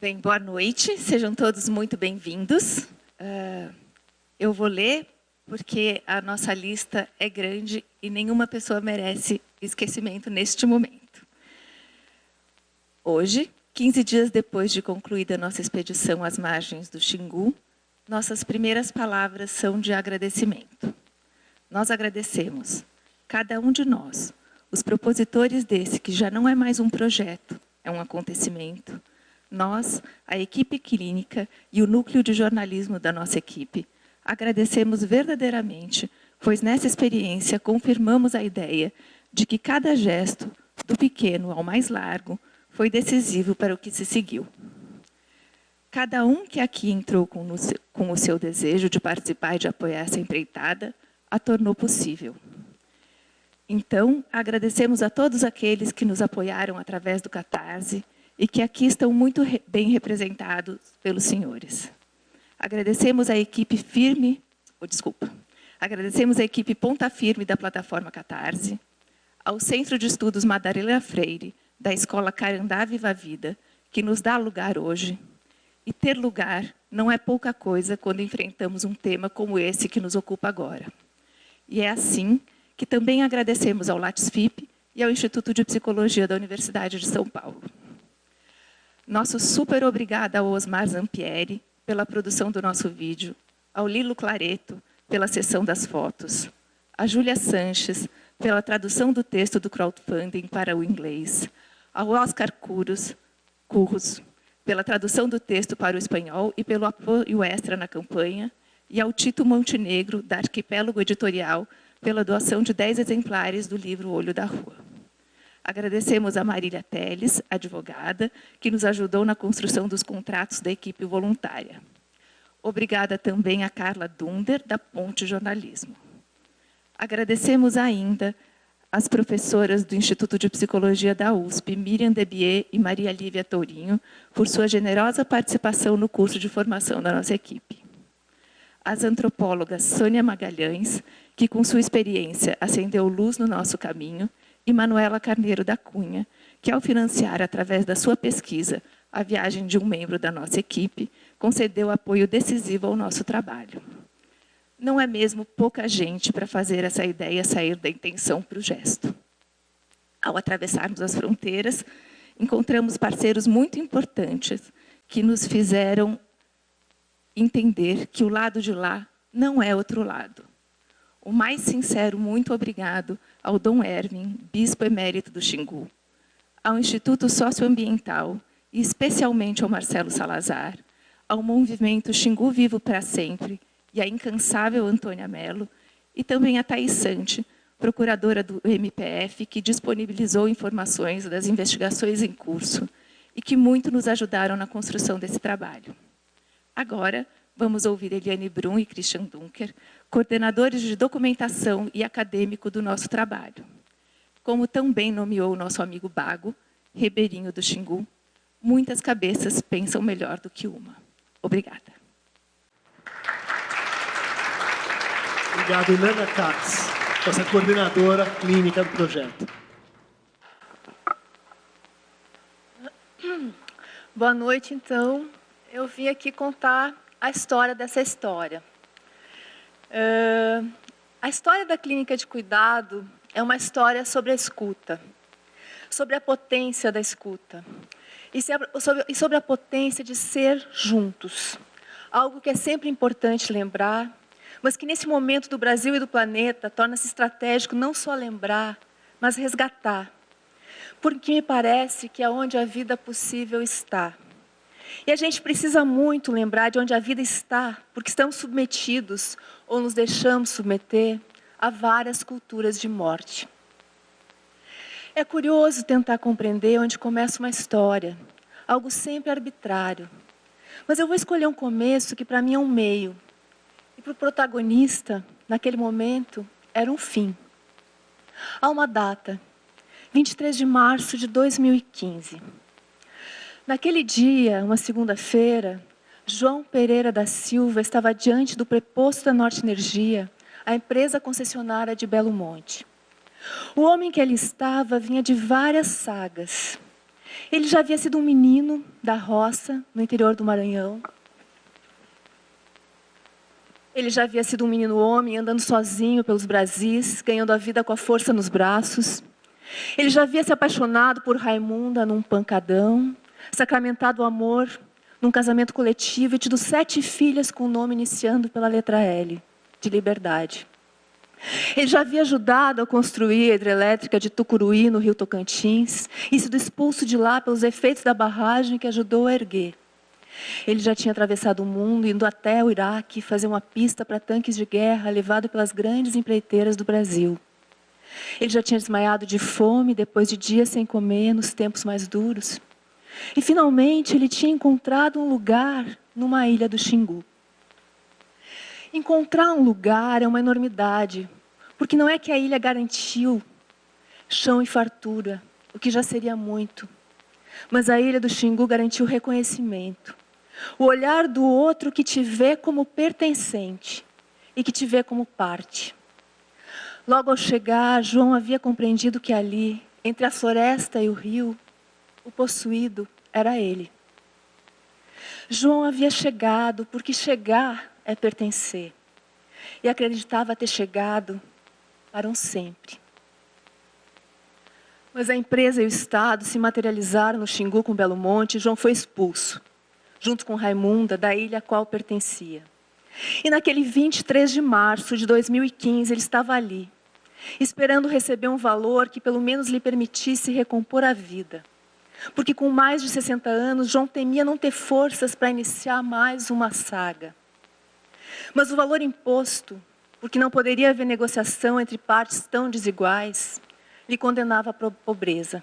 Bem, boa noite, sejam todos muito bem-vindos. Eu vou ler porque a nossa lista é grande e nenhuma pessoa merece esquecimento neste momento. Hoje, 15 dias depois de concluída nossa expedição às margens do Xingu, nossas primeiras palavras são de agradecimento. Nós agradecemos, cada um de nós, os propositores desse que já não é mais um projeto, é um acontecimento. Nós, a equipe clínica e o núcleo de jornalismo da nossa equipe, agradecemos verdadeiramente, pois nessa experiência confirmamos a ideia de que cada gesto, do pequeno ao mais largo, foi decisivo para o que se seguiu. Cada um que aqui entrou com o seu desejo de participar e de apoiar essa empreitada, a tornou possível. Então, agradecemos a todos aqueles que nos apoiaram através do Catarse, e que aqui estão muito bem representados pelos senhores. Agradecemos a equipe agradecemos a equipe Ponta Firme da plataforma Catarse, ao Centro de Estudos Madalena Freire, da Escola Carandá Viva Vida, que nos dá lugar hoje. E ter lugar não é pouca coisa quando enfrentamos um tema como esse que nos ocupa agora. E é assim que também agradecemos ao LatisFIP e ao Instituto de Psicologia da Universidade de São Paulo. Nosso super obrigada ao Osmar Zampieri pela produção do nosso vídeo, ao Lilo Clareto pela sessão das fotos, a Júlia Sanches pela tradução do texto do crowdfunding para o inglês, ao Oscar Curros pela tradução do texto para o espanhol e pelo apoio extra na campanha, e ao Tito Montenegro, da Arquipélago Editorial, pela doação de 10 exemplares do livro Olho da Rua. Agradecemos a Marília Teles, advogada, que nos ajudou na construção dos contratos da equipe voluntária. Obrigada também a Carla Dunder, da Ponte Jornalismo. Agradecemos ainda as professoras do Instituto de Psicologia da USP, Miriam Debier e Maria Lívia Tourinho, por sua generosa participação no curso de formação da nossa equipe. As antropólogas Sônia Magalhães, que com sua experiência acendeu luz no nosso caminho, e Manuela Carneiro da Cunha, que ao financiar, através da sua pesquisa, a viagem de um membro da nossa equipe, concedeu apoio decisivo ao nosso trabalho. Não é mesmo pouca gente para fazer essa ideia sair da intenção para o gesto. Ao atravessarmos as fronteiras, encontramos parceiros muito importantes que nos fizeram entender que o lado de lá não é outro lado. O mais sincero muito obrigado ao Dom Erwin, bispo emérito do Xingu, ao Instituto Socioambiental e especialmente ao Marcelo Salazar, ao movimento Xingu Vivo para Sempre e à incansável Antônia Mello, e também a Thaís Sante, procuradora do MPF, que disponibilizou informações das investigações em curso e que muito nos ajudaram na construção desse trabalho. Agora, vamos ouvir Eliane Brum e Christian Dunker, coordenadores de documentação e acadêmico do nosso trabalho. Como também nomeou o nosso amigo Bago, ribeirinho do Xingu, muitas cabeças pensam melhor do que uma. Obrigada. Obrigado, Nana Katz, nossa coordenadora clínica do projeto. Boa noite, então. Eu vim aqui contar a história dessa história. A história da clínica de cuidado é uma história sobre a escuta, sobre a potência da escuta e sobre a potência de ser juntos. Algo que é sempre importante lembrar, mas que nesse momento do Brasil e do planeta torna-se estratégico não só lembrar, mas resgatar. Porque me parece que é onde a vida possível está. E a gente precisa muito lembrar de onde a vida está, porque estamos submetidos, ou nos deixamos submeter, a várias culturas de morte. É curioso tentar compreender onde começa uma história, algo sempre arbitrário. Mas eu vou escolher um começo que para mim é um meio. E para o protagonista, naquele momento, era um fim. Há uma data, 23 de março de 2015. Naquele dia, uma segunda-feira, João Pereira da Silva estava diante do preposto da Norte Energia, a empresa concessionária de Belo Monte. O homem que ali estava vinha de várias sagas. Ele já havia sido um menino da roça, no interior do Maranhão. Ele já havia sido um menino homem, andando sozinho pelos Brasis, ganhando a vida com a força nos braços. Ele já havia se apaixonado por Raimunda num pancadão, sacramentado o amor num casamento coletivo e tido 7 filhas com o nome iniciando pela letra L, de liberdade. Ele já havia ajudado a construir a hidrelétrica de Tucuruí, no Rio Tocantins, e sido expulso de lá pelos efeitos da barragem que ajudou a erguer. Ele já tinha atravessado o mundo, indo até o Iraque, fazer uma pista para tanques de guerra, levado pelas grandes empreiteiras do Brasil. Ele já tinha desmaiado de fome, depois de dias sem comer, nos tempos mais duros. E, finalmente, ele tinha encontrado um lugar numa ilha do Xingu. Encontrar um lugar é uma enormidade, porque não é que a ilha garantiu chão e fartura, o que já seria muito. Mas a ilha do Xingu garantiu reconhecimento. O olhar do outro que te vê como pertencente e que te vê como parte. Logo ao chegar, João havia compreendido que ali, entre a floresta e o rio, o possuído era ele. João havia chegado, porque chegar é pertencer. E acreditava ter chegado para um sempre. Mas a empresa e o Estado se materializaram no Xingu com Belo Monte e João foi expulso, junto com Raimunda, da ilha a qual pertencia. E naquele 23 de março de 2015, ele estava ali, esperando receber um valor que pelo menos lhe permitisse recompor a vida. Porque com mais de 60 anos, João temia não ter forças para iniciar mais uma saga. Mas o valor imposto, porque não poderia haver negociação entre partes tão desiguais, lhe condenava à pobreza.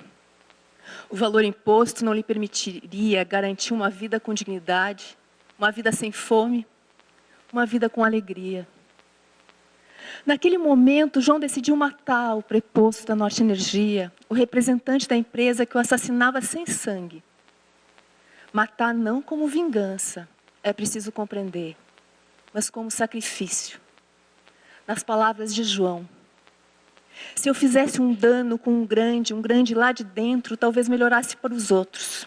O valor imposto não lhe permitiria garantir uma vida com dignidade, uma vida sem fome, uma vida com alegria. Naquele momento, João decidiu matar o preposto da Norte Energia, o representante da empresa que o assassinava sem sangue. Matar não como vingança, é preciso compreender, mas como sacrifício. Nas palavras de João, se eu fizesse um dano com um grande lá de dentro, talvez melhorasse para os outros.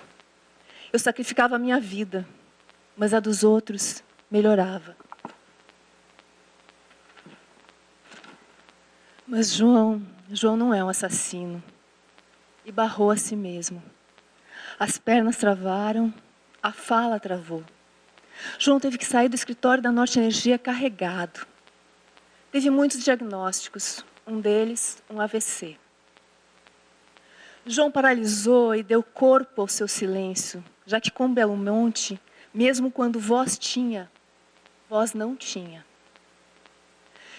Eu sacrificava a minha vida, mas a dos outros melhorava. Mas João não é um assassino. E barrou a si mesmo. As pernas travaram, a fala travou. João teve que sair do escritório da Norte Energia carregado. Teve muitos diagnósticos, um deles um AVC. João paralisou e deu corpo ao seu silêncio, já que com Belo Monte, mesmo quando voz tinha, voz não tinha.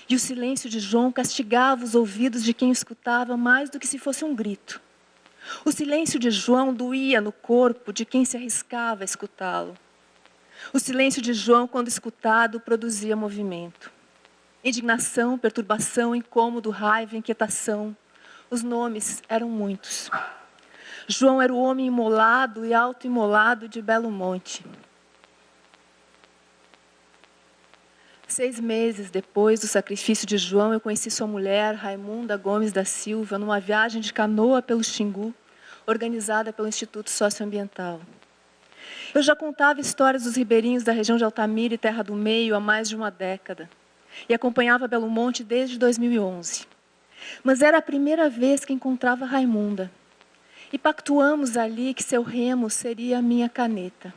E o silêncio de João castigava os ouvidos de quem o escutava mais do que se fosse um grito. O silêncio de João doía no corpo de quem se arriscava a escutá-lo. O silêncio de João, quando escutado, produzia movimento. Indignação, perturbação, incômodo, raiva, inquietação. Os nomes eram muitos. João era o homem imolado e autoimolado de Belo Monte. 6 meses depois do sacrifício de João, eu conheci sua mulher, Raimunda Gomes da Silva, numa viagem de canoa pelo Xingu, organizada pelo Instituto Socioambiental. Eu já contava histórias dos ribeirinhos da região de Altamira e Terra do Meio há mais de uma década, e acompanhava Belo Monte desde 2011. Mas era a primeira vez que encontrava Raimunda, e pactuamos ali que seu remo seria a minha caneta.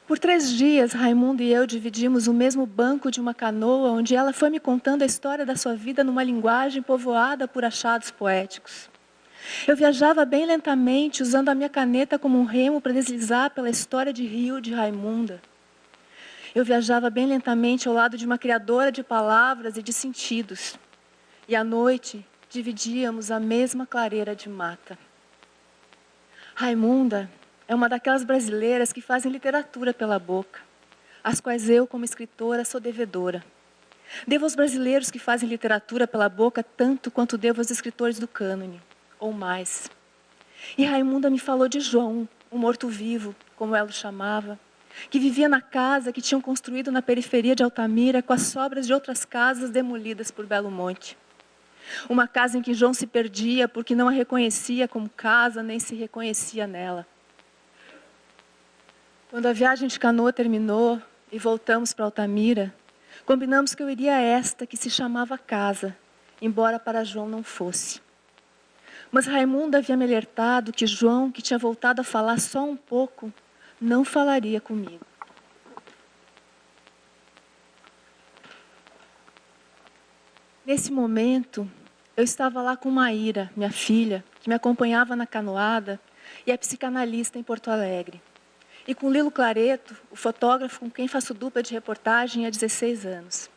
Por 3 dias, Raimunda e eu dividimos o mesmo banco de uma canoa, onde ela foi me contando a história da sua vida numa linguagem povoada por achados poéticos. Eu viajava bem lentamente, usando a minha caneta como um remo para deslizar pela história de rio de Raimunda. Eu viajava bem lentamente ao lado de uma criadora de palavras e de sentidos. E à noite, dividíamos a mesma clareira de mata. Raimunda é uma daquelas brasileiras que fazem literatura pela boca, às quais eu, como escritora, sou devedora. Devo aos brasileiros que fazem literatura pela boca tanto quanto devo aos escritores do cânone, ou mais. E Raimunda me falou de João, um morto-vivo, como ela o chamava, que vivia na casa que tinham construído na periferia de Altamira com as sobras de outras casas demolidas por Belo Monte. Uma casa em que João se perdia porque não a reconhecia como casa, nem se reconhecia nela. Quando a viagem de canoa terminou e voltamos para Altamira, combinamos que eu iria a esta que se chamava casa, embora para João não fosse. Mas Raimundo havia me alertado que João, que tinha voltado a falar só um pouco, não falaria comigo. Nesse momento, eu estava lá com Maíra, minha filha, que me acompanhava na canoada, e a psicanalista em Porto Alegre. E com Lilo Clareto, o fotógrafo com quem faço dupla de reportagem há 16 anos.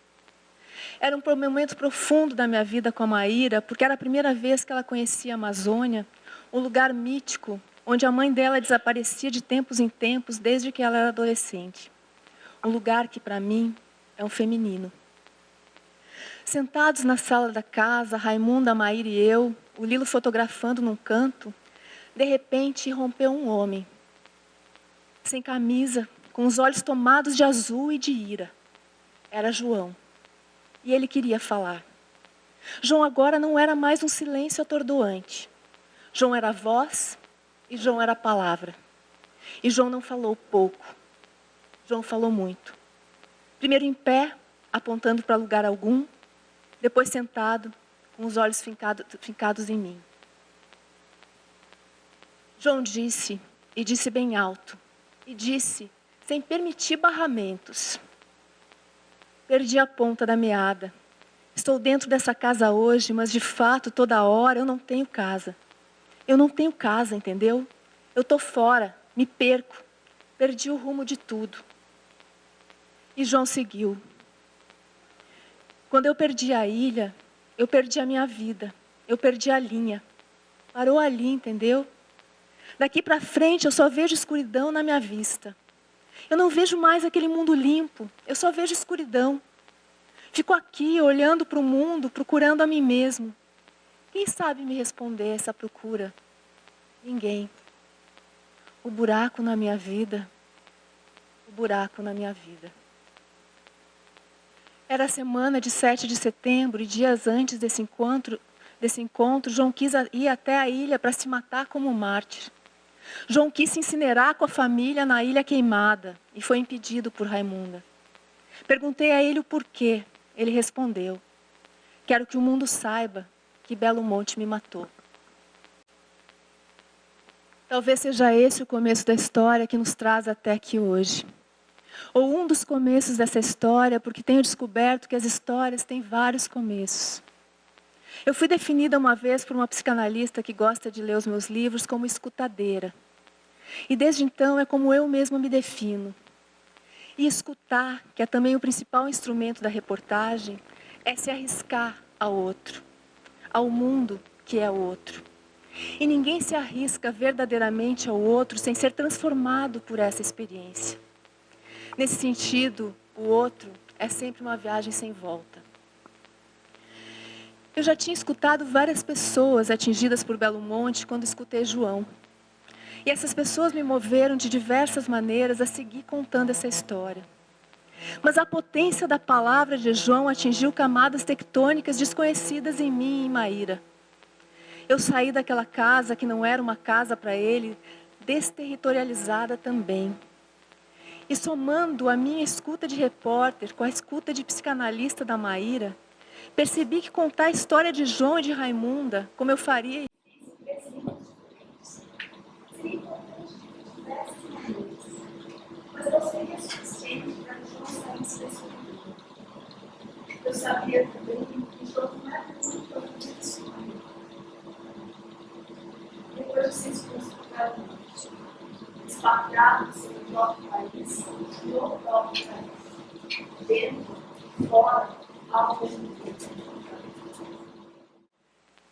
Era um momento profundo da minha vida com a Maíra, porque era a primeira vez que ela conhecia a Amazônia, um lugar mítico, onde a mãe dela desaparecia de tempos em tempos desde que ela era adolescente. Um lugar que, para mim, é um feminino. Sentados na sala da casa, Raimunda, a Maíra e eu, o Lilo fotografando num canto, de repente irrompeu um homem. Sem camisa, com os olhos tomados de azul e de ira. Era João. E ele queria falar. João agora não era mais um silêncio atordoante. João era a voz e João era a palavra. E João não falou pouco. João falou muito. Primeiro em pé, apontando para lugar algum. Depois sentado, com os olhos fincados em mim. João disse, e disse bem alto. E disse, sem permitir barramentos. Perdi a ponta da meada. Estou dentro dessa casa hoje, mas de fato, toda hora, eu não tenho casa. Eu não tenho casa, entendeu? Eu estou fora, me perco. Perdi o rumo de tudo. E João seguiu. Quando eu perdi a ilha, eu perdi a minha vida. Eu perdi a linha. Parou ali, entendeu? Daqui para frente eu só vejo escuridão na minha vista. Eu não vejo mais aquele mundo limpo, eu só vejo escuridão. Fico aqui olhando para o mundo, procurando a mim mesmo. Quem sabe me responder essa procura? Ninguém. O buraco na minha vida. O buraco na minha vida. Era a semana de 7 de setembro e dias antes desse encontro, João quis ir até a ilha para se matar como mártir. João quis se incinerar com a família na Ilha Queimada e foi impedido por Raimunda. Perguntei a ele o porquê. Ele respondeu: quero que o mundo saiba que Belo Monte me matou. Talvez seja esse o começo da história que nos traz até aqui hoje. Ou um dos começos dessa história, porque tenho descoberto que as histórias têm vários começos. Eu fui definida uma vez por uma psicanalista que gosta de ler os meus livros como escutadeira. E desde então é como eu mesma me defino. E escutar, que é também o principal instrumento da reportagem, é se arriscar ao outro, ao mundo que é o outro. E ninguém se arrisca verdadeiramente ao outro sem ser transformado por essa experiência. Nesse sentido, o outro é sempre uma viagem sem volta. Eu já tinha escutado várias pessoas atingidas por Belo Monte quando escutei João. E essas pessoas me moveram de diversas maneiras a seguir contando essa história. Mas a potência da palavra de João atingiu camadas tectônicas desconhecidas em mim e em Maíra. Eu saí daquela casa que não era uma casa para ele, desterritorializada também. E somando a minha escuta de repórter com a escuta de psicanalista da Maíra, percebi que contar a história de João e de Raimunda, como eu faria... Mas eu seria suficiente para que João saísse desse mundo. Eu sabia também que João não era muito profissional. Depois de ser expulso do Brasil, expatriado do seu próprio país, no próprio país, dentro, fora, ao mesmo tempo.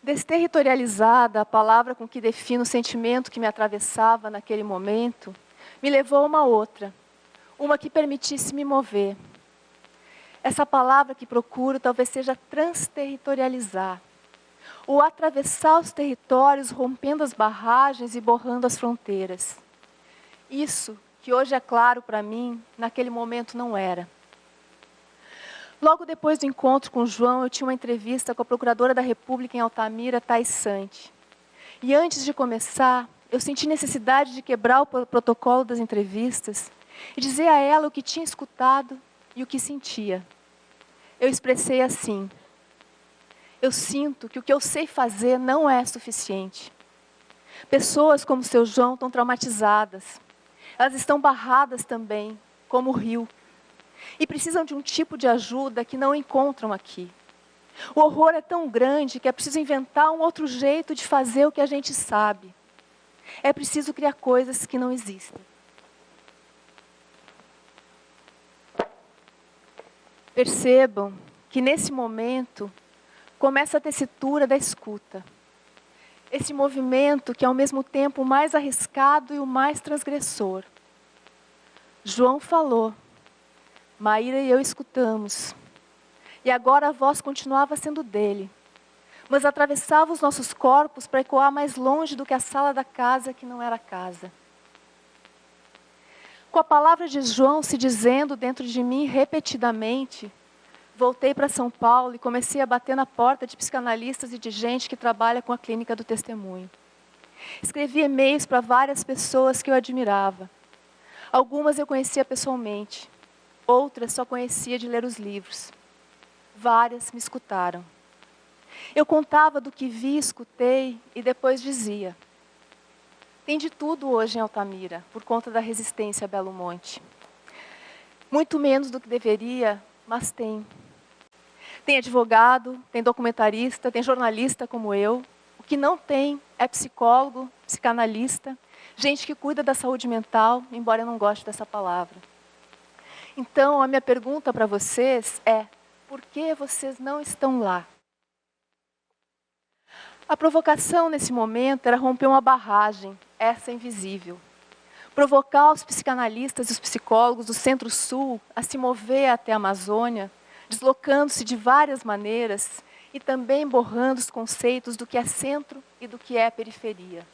Desterritorializada, a palavra com que defino o sentimento que me atravessava naquele momento, me levou a uma outra, uma que permitisse me mover. Essa palavra que procuro talvez seja transterritorializar, ou atravessar os territórios, rompendo as barragens e borrando as fronteiras. Isso, que hoje é claro para mim, naquele momento não era. Logo depois do encontro com o João, eu tinha uma entrevista com a Procuradora da República em Altamira, Thais Sante. E antes de começar, eu senti necessidade de quebrar o protocolo das entrevistas e dizer a ela o que tinha escutado e o que sentia. Eu expressei assim: eu sinto que o que eu sei fazer não é suficiente. Pessoas como o seu João estão traumatizadas. Elas estão barradas também, como o rio. E precisam de um tipo de ajuda que não encontram aqui. O horror é tão grande que é preciso inventar um outro jeito de fazer o que a gente sabe. É preciso criar coisas que não existem. Percebam que nesse momento começa a tessitura da escuta. Esse movimento que é ao mesmo tempo o mais arriscado e o mais transgressor. João falou, Maíra e eu escutamos. E agora a voz continuava sendo dele, mas atravessava os nossos corpos para ecoar mais longe do que a sala da casa que não era casa. Com a palavra de João se dizendo dentro de mim repetidamente, voltei para São Paulo e comecei a bater na porta de psicanalistas e de gente que trabalha com a clínica do testemunho. Escrevi e-mails para várias pessoas que eu admirava. Algumas eu conhecia pessoalmente, outras só conhecia de ler os livros. Várias me escutaram. Eu contava do que vi, escutei e depois dizia: tem de tudo hoje em Altamira, por conta da resistência a Belo Monte. Muito menos do que deveria, mas tem. Tem advogado, tem documentarista, tem jornalista como eu. O que não tem é psicólogo, psicanalista, gente que cuida da saúde mental, embora eu não goste dessa palavra. Então, a minha pergunta para vocês é: por que vocês não estão lá? A provocação nesse momento era romper uma barragem, essa invisível. Provocar os psicanalistas e os psicólogos do Centro-Sul a se mover até a Amazônia, deslocando-se de várias maneiras e também borrando os conceitos do que é centro e do que é periferia.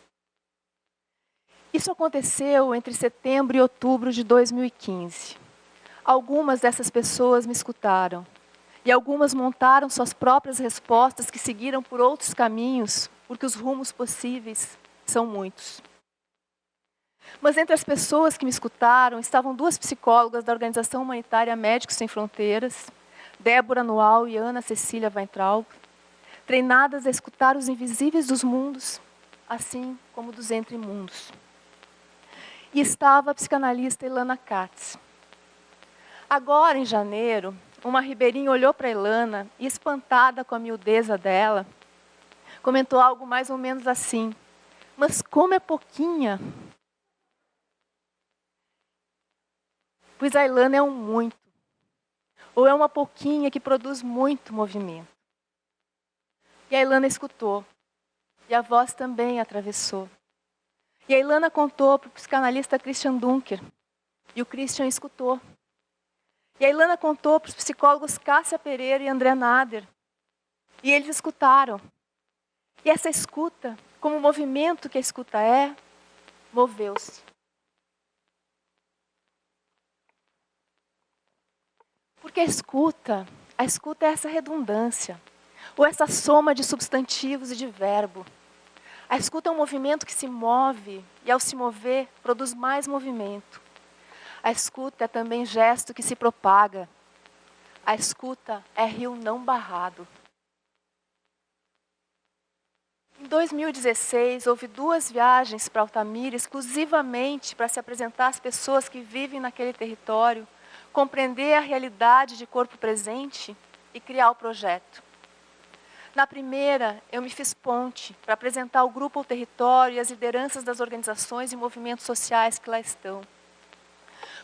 Isso aconteceu entre setembro e outubro de 2015. Algumas dessas pessoas me escutaram. E algumas montaram suas próprias respostas que seguiram por outros caminhos, porque os rumos possíveis são muitos. Mas entre as pessoas que me escutaram estavam duas psicólogas da Organização Humanitária Médicos Sem Fronteiras, Débora Noal e Ana Cecília Weintraub, treinadas a escutar os invisíveis dos mundos, assim como dos entremundos. E estava a psicanalista Ilana Katz. Agora, em janeiro, uma ribeirinha olhou para a Ilana e, espantada com a miudeza dela, comentou algo mais ou menos assim: mas como é pouquinha? Pois a Ilana é um muito, ou é uma pouquinha que produz muito movimento. E a Ilana escutou, e a voz também atravessou. E a Ilana contou para o psicanalista Christian Dunker, e o Christian escutou. E a Ilana contou para os psicólogos Cássia Pereira e André Nader. E eles escutaram. E essa escuta, como o movimento que a escuta é, moveu-se. Porque a escuta é essa redundância, ou essa soma de substantivos e de verbo. A escuta é um movimento que se move, e ao se mover, produz mais movimento. A escuta é também gesto que se propaga. A escuta é rio não barrado. Em 2016, houve 2 viagens para Altamira, exclusivamente para se apresentar às pessoas que vivem naquele território, compreender a realidade de corpo presente e criar o projeto. Na primeira, eu me fiz ponte para apresentar o grupo ao território e as lideranças das organizações e movimentos sociais que lá estão.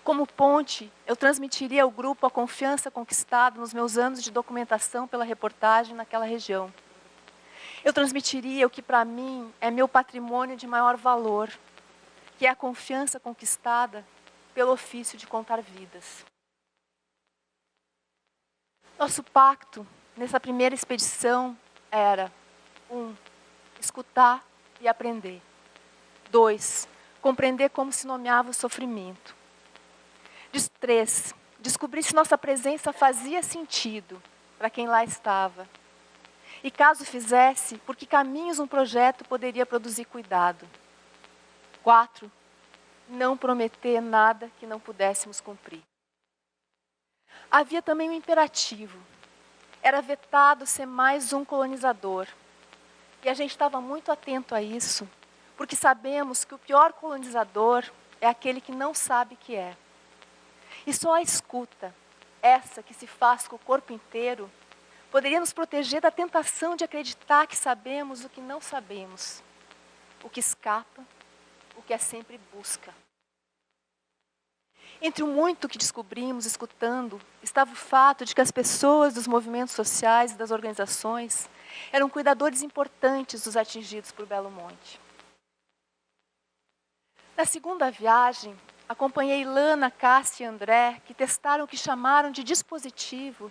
Como ponte, eu transmitiria ao grupo a confiança conquistada nos meus anos de documentação pela reportagem naquela região. Eu transmitiria o que para mim é meu patrimônio de maior valor, que é a confiança conquistada pelo ofício de contar vidas. Nosso pacto nessa primeira expedição era: 1, escutar e aprender. 2, compreender como se nomeava o sofrimento. 3, descobrir se nossa presença fazia sentido para quem lá estava. E caso fizesse, por que caminhos um projeto poderia produzir cuidado. 4, não prometer nada que não pudéssemos cumprir. Havia também um imperativo. Era vetado ser mais um colonizador. E a gente estava muito atento a isso, porque sabemos que o pior colonizador é aquele que não sabe que é. E só a escuta, essa que se faz com o corpo inteiro, poderia nos proteger da tentação de acreditar que sabemos o que não sabemos, o que escapa, o que é sempre busca. Entre o muito que descobrimos escutando, estava o fato de que as pessoas dos movimentos sociais e das organizações eram cuidadores importantes dos atingidos por Belo Monte. Na segunda viagem, acompanhei Lana, Cássia e André, que testaram o que chamaram de dispositivo,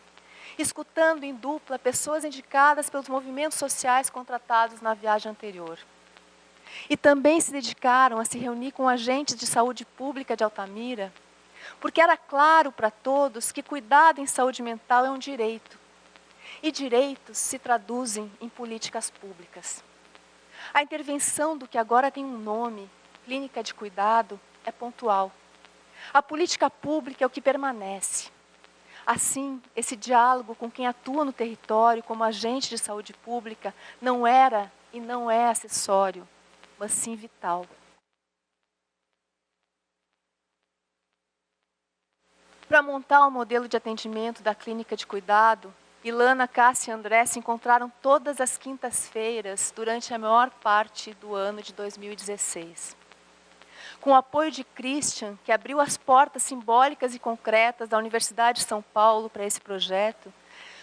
escutando em dupla pessoas indicadas pelos movimentos sociais contratados na viagem anterior. E também se dedicaram a se reunir com agentes de saúde pública de Altamira, porque era claro para todos que cuidado em saúde mental é um direito. E direitos se traduzem em políticas públicas. A intervenção do que agora tem um nome, clínica de cuidado, é pontual. A política pública é o que permanece. Assim, esse diálogo com quem atua no território como agente de saúde pública não era e não é acessório, mas sim vital. Para montar o modelo de atendimento da clínica de cuidado, Ilana, Cássia e André se encontraram todas as quintas-feiras durante a maior parte do ano de 2016. Com o apoio de Christian, que abriu as portas simbólicas e concretas da Universidade de São Paulo para esse projeto,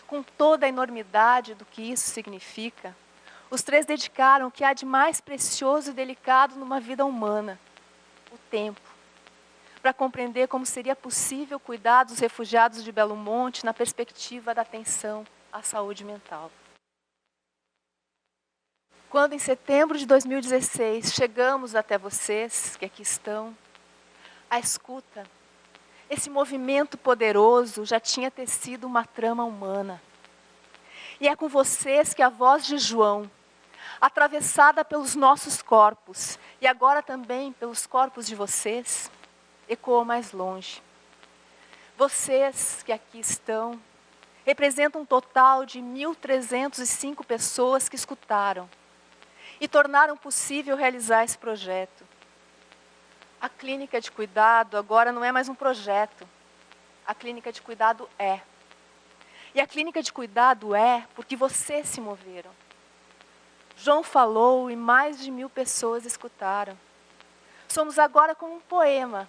com toda a enormidade do que isso significa, os três dedicaram o que há de mais precioso e delicado numa vida humana, o tempo, para compreender como seria possível cuidar dos refugiados de Belo Monte na perspectiva da atenção à saúde mental. Quando, em setembro de 2016, chegamos até vocês, que aqui estão, a escuta, esse movimento poderoso já tinha tecido uma trama humana. E é com vocês que a voz de João, atravessada pelos nossos corpos, e agora também pelos corpos de vocês, ecoou mais longe. Vocês que aqui estão, representam um total de 1.305 pessoas que escutaram e tornaram possível realizar esse projeto. A clínica de cuidado agora não é mais um projeto. A clínica de cuidado é. E a clínica de cuidado é porque vocês se moveram. João falou e mais de 1.000 pessoas escutaram. Somos agora como um poema.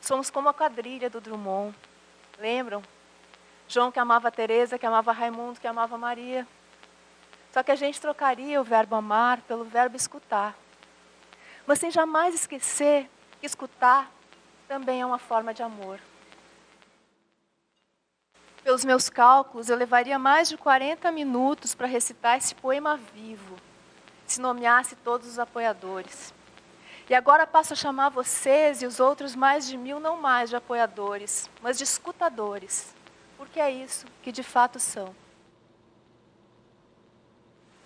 Somos como a quadrilha do Drummond. Lembram? João que amava Teresa, que amava Raimundo, que amava Maria. Só que a gente trocaria o verbo amar pelo verbo escutar. Mas sem jamais esquecer que escutar também é uma forma de amor. Pelos meus cálculos, eu levaria mais de 40 minutos para recitar esse poema vivo, se nomeasse todos os apoiadores. E agora passo a chamar vocês e os outros mais de 1.000, não mais de apoiadores, mas de escutadores, porque é isso que de fato são.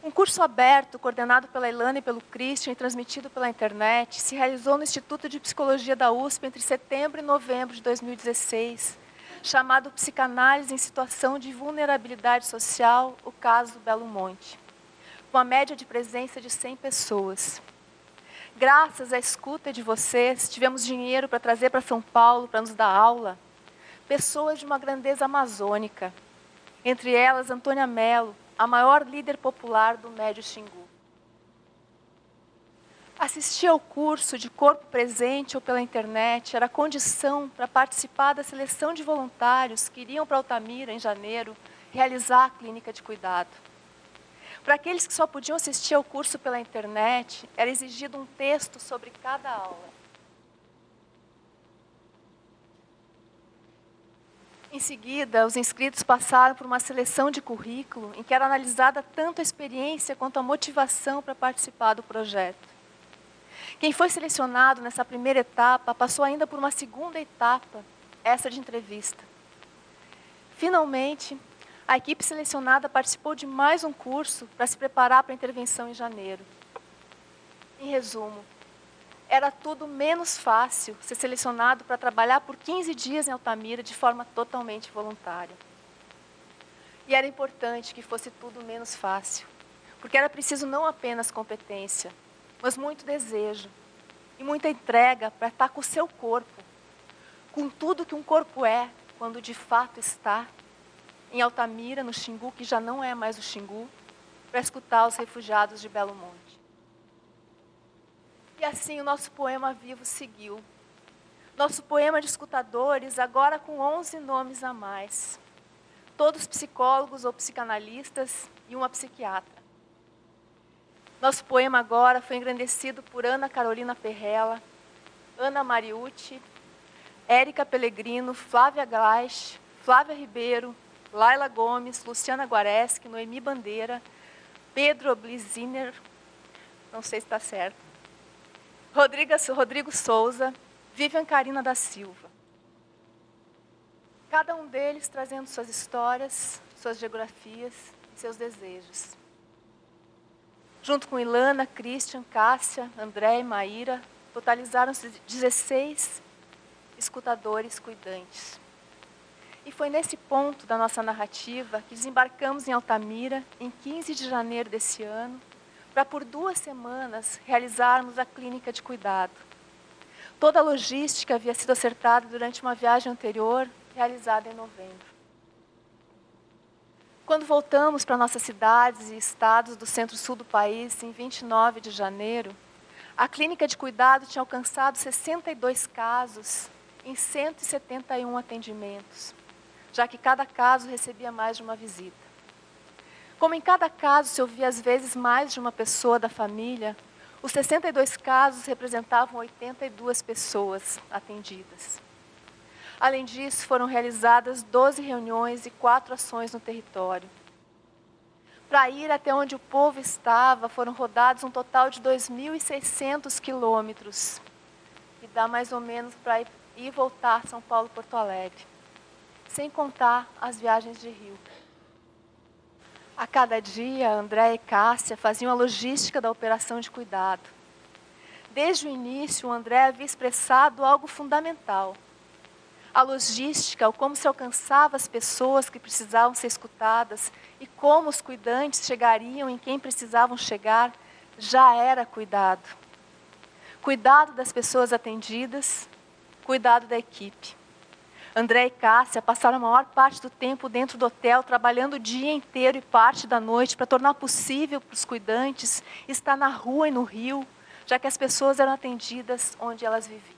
Um curso aberto, coordenado pela Ilana e pelo Christian e transmitido pela internet, se realizou no Instituto de Psicologia da USP entre setembro e novembro de 2016, chamado Psicanálise em Situação de Vulnerabilidade Social, o caso Belo Monte, com uma média de presença de 100 pessoas. Graças à escuta de vocês, tivemos dinheiro para trazer para São Paulo, para nos dar aula, pessoas de uma grandeza amazônica, entre elas Antônia Mello, a maior líder popular do Médio Xingu. Assistir ao curso de corpo presente ou pela internet era condição para participar da seleção de voluntários que iriam para Altamira, em janeiro, realizar a clínica de cuidado. Para aqueles que só podiam assistir ao curso pela internet, era exigido um texto sobre cada aula. Em seguida, os inscritos passaram por uma seleção de currículo em que era analisada tanto a experiência quanto a motivação para participar do projeto. Quem foi selecionado nessa primeira etapa passou ainda por uma segunda etapa, essa de entrevista. Finalmente, a equipe selecionada participou de mais um curso para se preparar para a intervenção em janeiro. Em resumo, era tudo menos fácil ser selecionado para trabalhar por 15 dias em Altamira de forma totalmente voluntária. E era importante que fosse tudo menos fácil, porque era preciso não apenas competência, mas muito desejo e muita entrega para estar com o seu corpo, com tudo que um corpo é, quando de fato está em Altamira, no Xingu, que já não é mais o Xingu, para escutar os refugiados de Belo Monte. E assim o nosso poema vivo seguiu. Nosso poema de escutadores, agora com 11 nomes a mais. Todos psicólogos ou psicanalistas e uma psiquiatra. Nosso poema agora foi engrandecido por Ana Carolina Perrella, Ana Mariucci, Érica Pellegrino, Flávia Gleich, Flávia Ribeiro, Laila Gomes, Luciana Guareschi, Noemi Bandeira, Pedro Bliziner, não sei se está certo, Rodrigo Souza, Vivian Carina da Silva. Cada um deles trazendo suas histórias, suas geografias e seus desejos. Junto com Ilana, Christian, Cássia, André e Maíra, totalizaram-se 16 escutadores cuidantes. E foi nesse ponto da nossa narrativa que desembarcamos em Altamira, em 15 de janeiro desse ano, para por 2 semanas realizarmos a clínica de cuidado. Toda a logística havia sido acertada durante uma viagem anterior, realizada em novembro. Quando voltamos para nossas cidades e estados do centro-sul do país, em 29 de janeiro, a clínica de cuidado tinha alcançado 62 casos em 171 atendimentos, já que cada caso recebia mais de uma visita. Como em cada caso se ouvia às vezes mais de uma pessoa da família, os 62 casos representavam 82 pessoas atendidas. Além disso, foram realizadas 12 reuniões e 4 ações no território. Para ir até onde o povo estava, foram rodados um total de 2.600 quilômetros, que dá mais ou menos para ir e voltar São Paulo-Porto Alegre, sem contar as viagens de rio. A cada dia, André e Cássia faziam a logística da operação de cuidado. Desde o início, o André havia expressado algo fundamental. A logística, o como se alcançava as pessoas que precisavam ser escutadas e como os cuidantes chegariam em quem precisavam chegar, já era cuidado. Cuidado das pessoas atendidas, cuidado da equipe. André e Cássia passaram a maior parte do tempo dentro do hotel, trabalhando o dia inteiro e parte da noite para tornar possível para os cuidantes estar na rua e no rio, já que as pessoas eram atendidas onde elas viviam.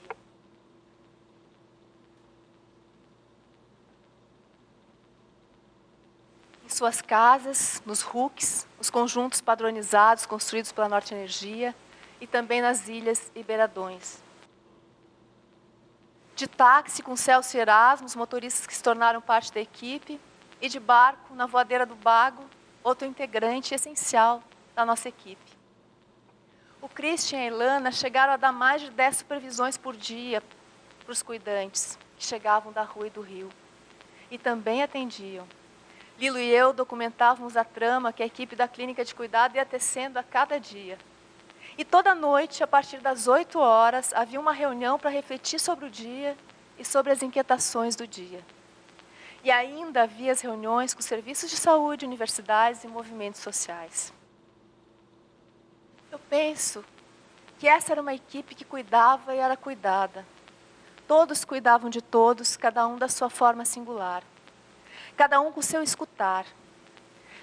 Em suas casas, nos RUCs, os conjuntos padronizados construídos pela Norte Energia e também nas ilhas e beiradões. De táxi com Celso e Erasmo, os motoristas que se tornaram parte da equipe, e de barco na Voadeira do Bago, outro integrante essencial da nossa equipe. O Christian e a Ilana chegaram a dar mais de 10 supervisões por dia para os cuidantes que chegavam da rua e do rio. E também atendiam. Lilo e eu documentávamos a trama que a equipe da clínica de cuidado ia tecendo a cada dia. E toda noite, a partir das 8 horas, havia uma reunião para refletir sobre o dia e sobre as inquietações do dia. E ainda havia as reuniões com serviços de saúde, universidades e movimentos sociais. Eu penso que essa era uma equipe que cuidava e era cuidada. Todos cuidavam de todos, cada um da sua forma singular. Cada um com o seu escutar.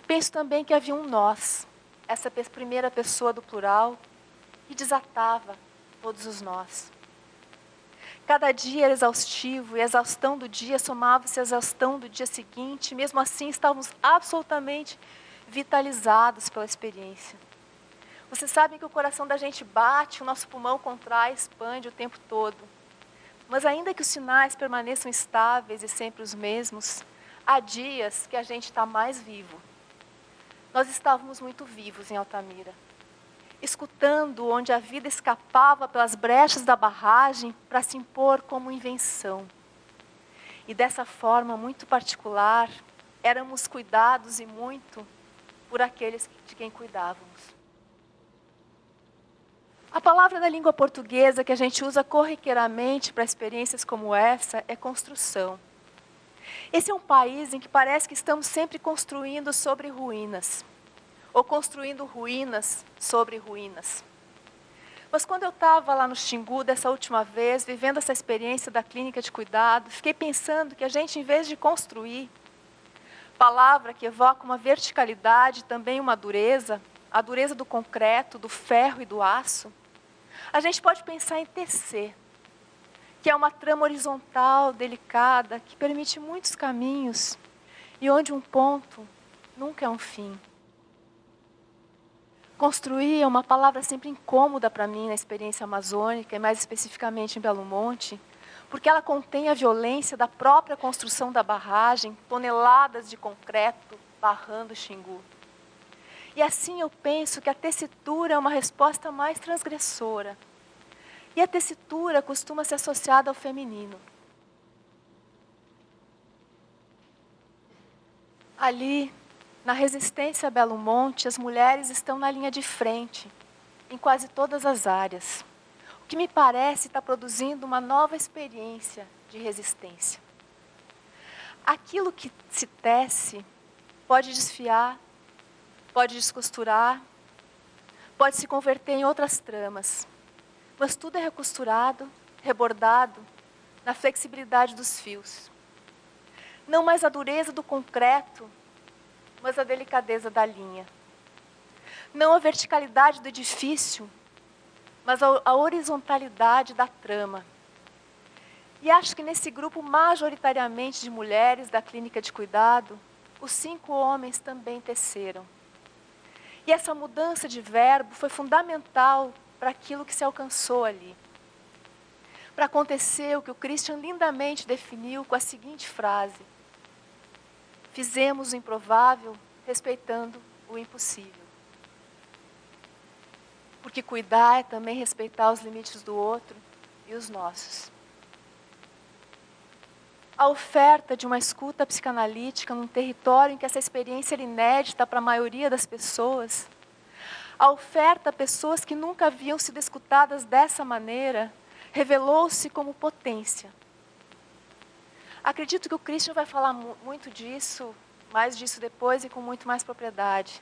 Penso também que havia um nós, essa primeira pessoa do plural, que desatava todos os nós. Cada dia era exaustivo e a exaustão do dia somava-se à exaustão do dia seguinte. Mesmo assim, estávamos absolutamente vitalizados pela experiência. Vocês sabem que o coração da gente bate, o nosso pulmão contrai, expande o tempo todo. Mas ainda que os sinais permaneçam estáveis e sempre os mesmos, há dias que a gente está mais vivo. Nós estávamos muito vivos em Altamira, escutando onde a vida escapava pelas brechas da barragem para se impor como invenção. E dessa forma muito particular, éramos cuidados e muito por aqueles de quem cuidávamos. A palavra da língua portuguesa que a gente usa corriqueiramente para experiências como essa é construção. Esse é um país em que parece que estamos sempre construindo sobre ruínas, ou construindo ruínas sobre ruínas. Mas quando eu estava lá no Xingu, dessa última vez, vivendo essa experiência da clínica de cuidado, fiquei pensando que a gente, em vez de construir, palavra que evoca uma verticalidade, também uma dureza, a dureza do concreto, do ferro e do aço, a gente pode pensar em tecer, que é uma trama horizontal, delicada, que permite muitos caminhos e onde um ponto nunca é um fim. Construir é uma palavra sempre incômoda para mim na experiência amazônica, e mais especificamente em Belo Monte, porque ela contém a violência da própria construção da barragem, toneladas de concreto barrando o Xingu. E assim eu penso que a tessitura é uma resposta mais transgressora. E a tessitura costuma ser associada ao feminino. Ali, na resistência a Belo Monte, as mulheres estão na linha de frente, em quase todas as áreas. O que me parece está produzindo uma nova experiência de resistência. Aquilo que se tece pode desfiar, pode descosturar, pode se converter em outras tramas. Mas tudo é recosturado, rebordado, na flexibilidade dos fios. Não mais a dureza do concreto, mas a delicadeza da linha. Não a verticalidade do edifício, mas a horizontalidade da trama. E acho que nesse grupo majoritariamente de mulheres da clínica de cuidado, os 5 homens também teceram. E essa mudança de verbo foi fundamental para aquilo que se alcançou ali. Para acontecer o que o Christian lindamente definiu com a seguinte frase: fizemos o improvável respeitando o impossível. Porque cuidar é também respeitar os limites do outro e os nossos. A oferta de uma escuta psicanalítica num território em que essa experiência era inédita para a maioria das pessoas, a oferta a pessoas que nunca haviam sido escutadas dessa maneira, revelou-se como potência. Acredito que o Christian vai falar muito disso, mais disso depois e com muito mais propriedade.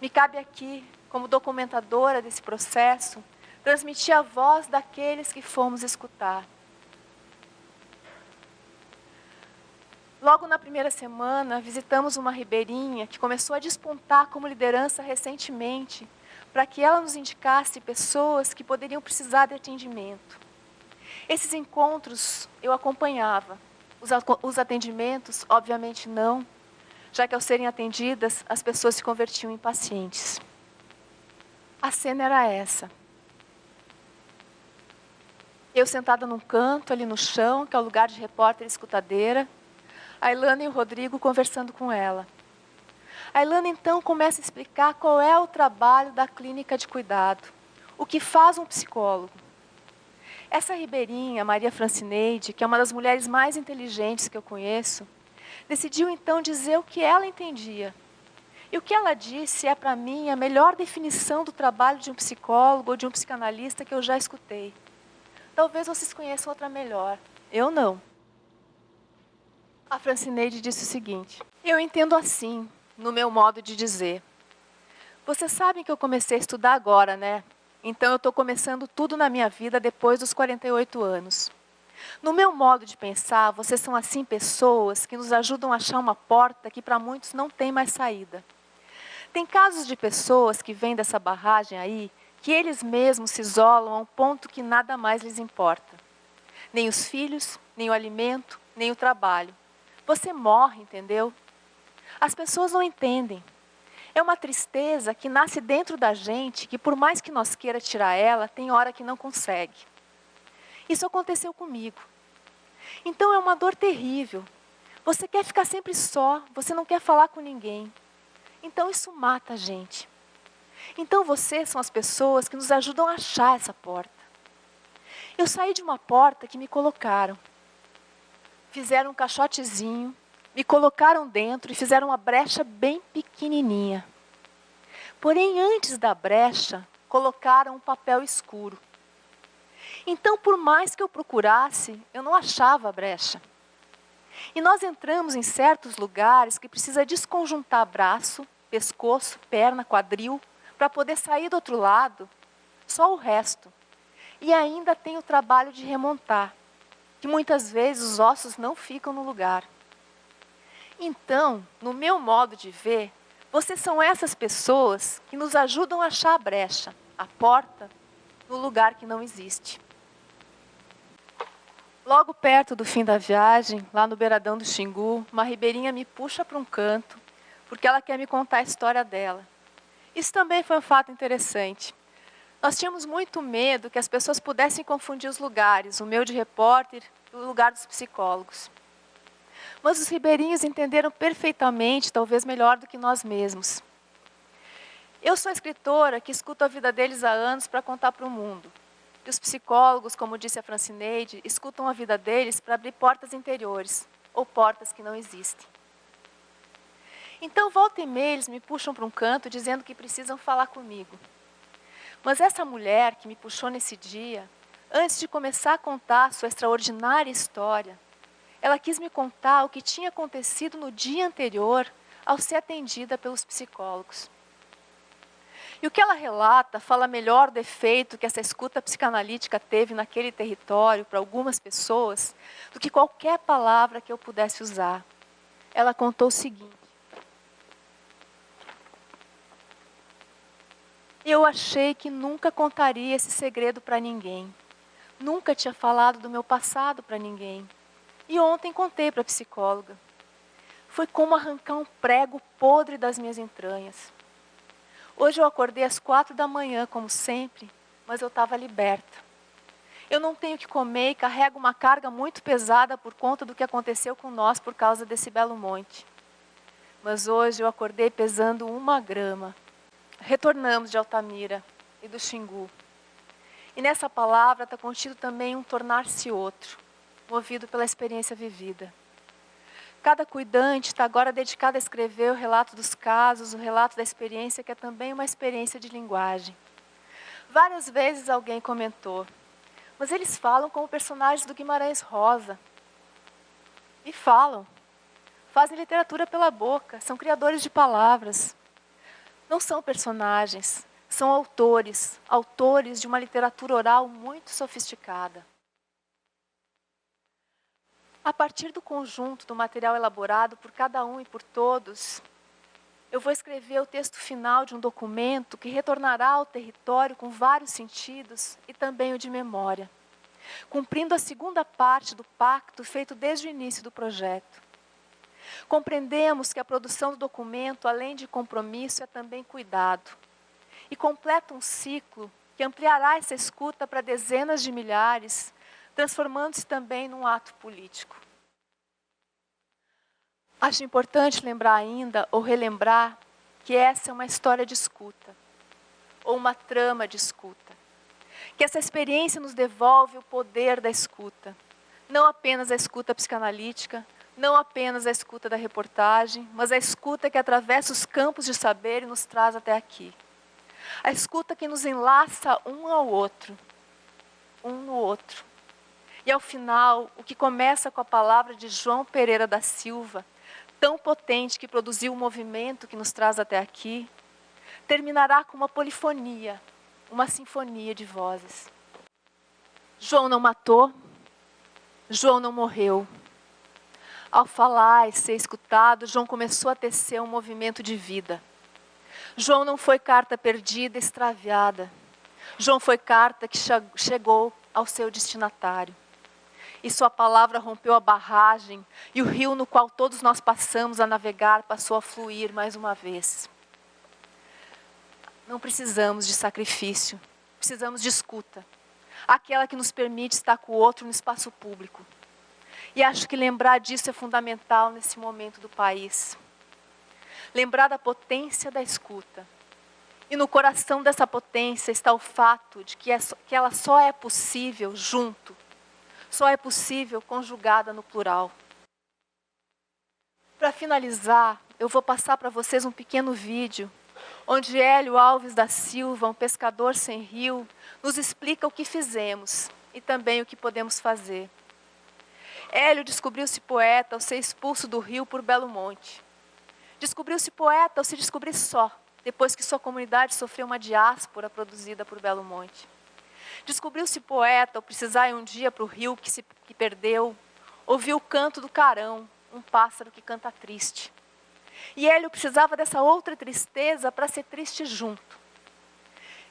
Me cabe aqui, como documentadora desse processo, transmitir a voz daqueles que fomos escutar. Logo na primeira semana, visitamos uma ribeirinha que começou a despontar como liderança recentemente, para que ela nos indicasse pessoas que poderiam precisar de atendimento. Esses encontros eu acompanhava. Os atendimentos, obviamente não, já que ao serem atendidas, as pessoas se convertiam em pacientes. A cena era essa. Eu sentada num canto, ali no chão, que é o lugar de repórter e escutadeira, a Ilana e o Rodrigo conversando com ela. A Ilana então começa a explicar qual é o trabalho da clínica de cuidado, o que faz um psicólogo. Essa ribeirinha, Maria Francineide, que é uma das mulheres mais inteligentes que eu conheço, decidiu então dizer o que ela entendia. E o que ela disse é, para mim, a melhor definição do trabalho de um psicólogo ou de um psicanalista que eu já escutei. Talvez vocês conheçam outra melhor. Eu não. A Francineide disse o seguinte: eu entendo assim, no meu modo de dizer. Vocês sabem que eu comecei a estudar agora, né? Então eu estou começando tudo na minha vida depois dos 48 anos. No meu modo de pensar, vocês são assim pessoas que nos ajudam a achar uma porta que para muitos não tem mais saída. Tem casos de pessoas que vêm dessa barragem aí, que eles mesmos se isolam a um ponto que nada mais lhes importa. Nem os filhos, nem o alimento, nem o trabalho. Você morre, entendeu? As pessoas não entendem. É uma tristeza que nasce dentro da gente, que por mais que nós queira tirar ela, tem hora que não consegue. Isso aconteceu comigo. Então é uma dor terrível. Você quer ficar sempre só, você não quer falar com ninguém. Então isso mata a gente. Então vocês são as pessoas que nos ajudam a achar essa porta. Eu saí de uma porta que me colocaram. fizeram um caixotezinho, me colocaram dentro e fizeram uma brecha bem pequenininha. Porém, antes da brecha, colocaram um papel escuro. Então, por mais que eu procurasse, eu não achava a brecha. E nós entramos em certos lugares que precisa desconjuntar braço, pescoço, perna, quadril, para poder sair do outro lado, só o resto. E ainda tem o trabalho de remontar, que muitas vezes os ossos não ficam no lugar. Então, no meu modo de ver, vocês são essas pessoas que nos ajudam a achar a brecha, a porta, no lugar que não existe. Logo perto do fim da viagem, lá no beiradão do Xingu, uma ribeirinha me puxa para um canto, porque ela quer me contar a história dela. Isso também foi um fato interessante. Nós tínhamos muito medo que as pessoas pudessem confundir os lugares, o meu de repórter e o lugar dos psicólogos. Mas os ribeirinhos entenderam perfeitamente, talvez melhor do que nós mesmos. Eu sou escritora que escuto a vida deles há anos para contar para o mundo. E os psicólogos, como disse a Francineide, escutam a vida deles para abrir portas interiores, ou portas que não existem. Então, volta e meia, eles me puxam para um canto dizendo que precisam falar comigo. Mas essa mulher que me puxou nesse dia, antes de começar a contar sua extraordinária história, ela quis me contar o que tinha acontecido no dia anterior ao ser atendida pelos psicólogos. E o que ela relata fala melhor do efeito que essa escuta psicanalítica teve naquele território para algumas pessoas do que qualquer palavra que eu pudesse usar. Ela contou o seguinte: eu achei que nunca contaria esse segredo para ninguém. Nunca tinha falado do meu passado para ninguém. E ontem contei para a psicóloga. Foi como arrancar um prego podre das minhas entranhas. Hoje eu acordei às 4 da manhã, como sempre, mas eu estava liberta. Eu não tenho que comer e carrego uma carga muito pesada por conta do que aconteceu com nós por causa desse belo monte. Mas hoje eu acordei pesando 1 grama. Retornamos de Altamira e do Xingu. E nessa palavra está contido também um tornar-se outro, movido pela experiência vivida. Cada cuidante está agora dedicado a escrever o relato dos casos, o relato da experiência, que é também uma experiência de linguagem. Várias vezes alguém comentou, mas eles falam como personagens do Guimarães Rosa. E falam. Fazem literatura pela boca, são criadores de palavras. Não são personagens, são autores, autores de uma literatura oral muito sofisticada. A partir do conjunto do material elaborado por cada um e por todos, eu vou escrever o texto final de um documento que retornará ao território com vários sentidos e também o de memória, cumprindo a segunda parte do pacto feito desde o início do projeto. Compreendemos que a produção do documento, além de compromisso, é também cuidado, e completa um ciclo que ampliará essa escuta para dezenas de milhares, transformando-se também num ato político. Acho importante lembrar ainda, ou relembrar, que essa é uma história de escuta, ou uma trama de escuta. Que essa experiência nos devolve o poder da escuta. Não apenas a escuta psicanalítica, não apenas a escuta da reportagem, mas a escuta que atravessa os campos de saber e nos traz até aqui. A escuta que nos enlaça um ao outro, um no outro. E ao final, o que começa com a palavra de João Pereira da Silva, tão potente que produziu o movimento que nos traz até aqui, terminará com uma polifonia, uma sinfonia de vozes. João não matou, João não morreu. Ao falar e ser escutado, João começou a tecer um movimento de vida. João não foi carta perdida, extraviada. João foi carta que chegou ao seu destinatário. E sua palavra rompeu a barragem, e o rio no qual todos nós passamos a navegar passou a fluir mais uma vez. Não precisamos de sacrifício, precisamos de escuta. Aquela que nos permite estar com o outro no espaço público. E acho que lembrar disso é fundamental nesse momento do país. Lembrar da potência da escuta. E no coração dessa potência está o fato de que ela só é possível junto. só é possível conjugada no plural. Para finalizar, eu vou passar para vocês um pequeno vídeo, onde Hélio Alves da Silva, um pescador sem rio, nos explica o que fizemos e também o que podemos fazer. Hélio descobriu-se poeta ao ser expulso do rio por Belo Monte. Descobriu-se poeta ao se descobrir só, depois que sua comunidade sofreu uma diáspora produzida por Belo Monte. Descobriu-se poeta ao precisar ir um dia para o rio que perdeu, ouviu o canto do carão, um pássaro que canta triste. E Hélio precisava dessa outra tristeza para ser triste junto.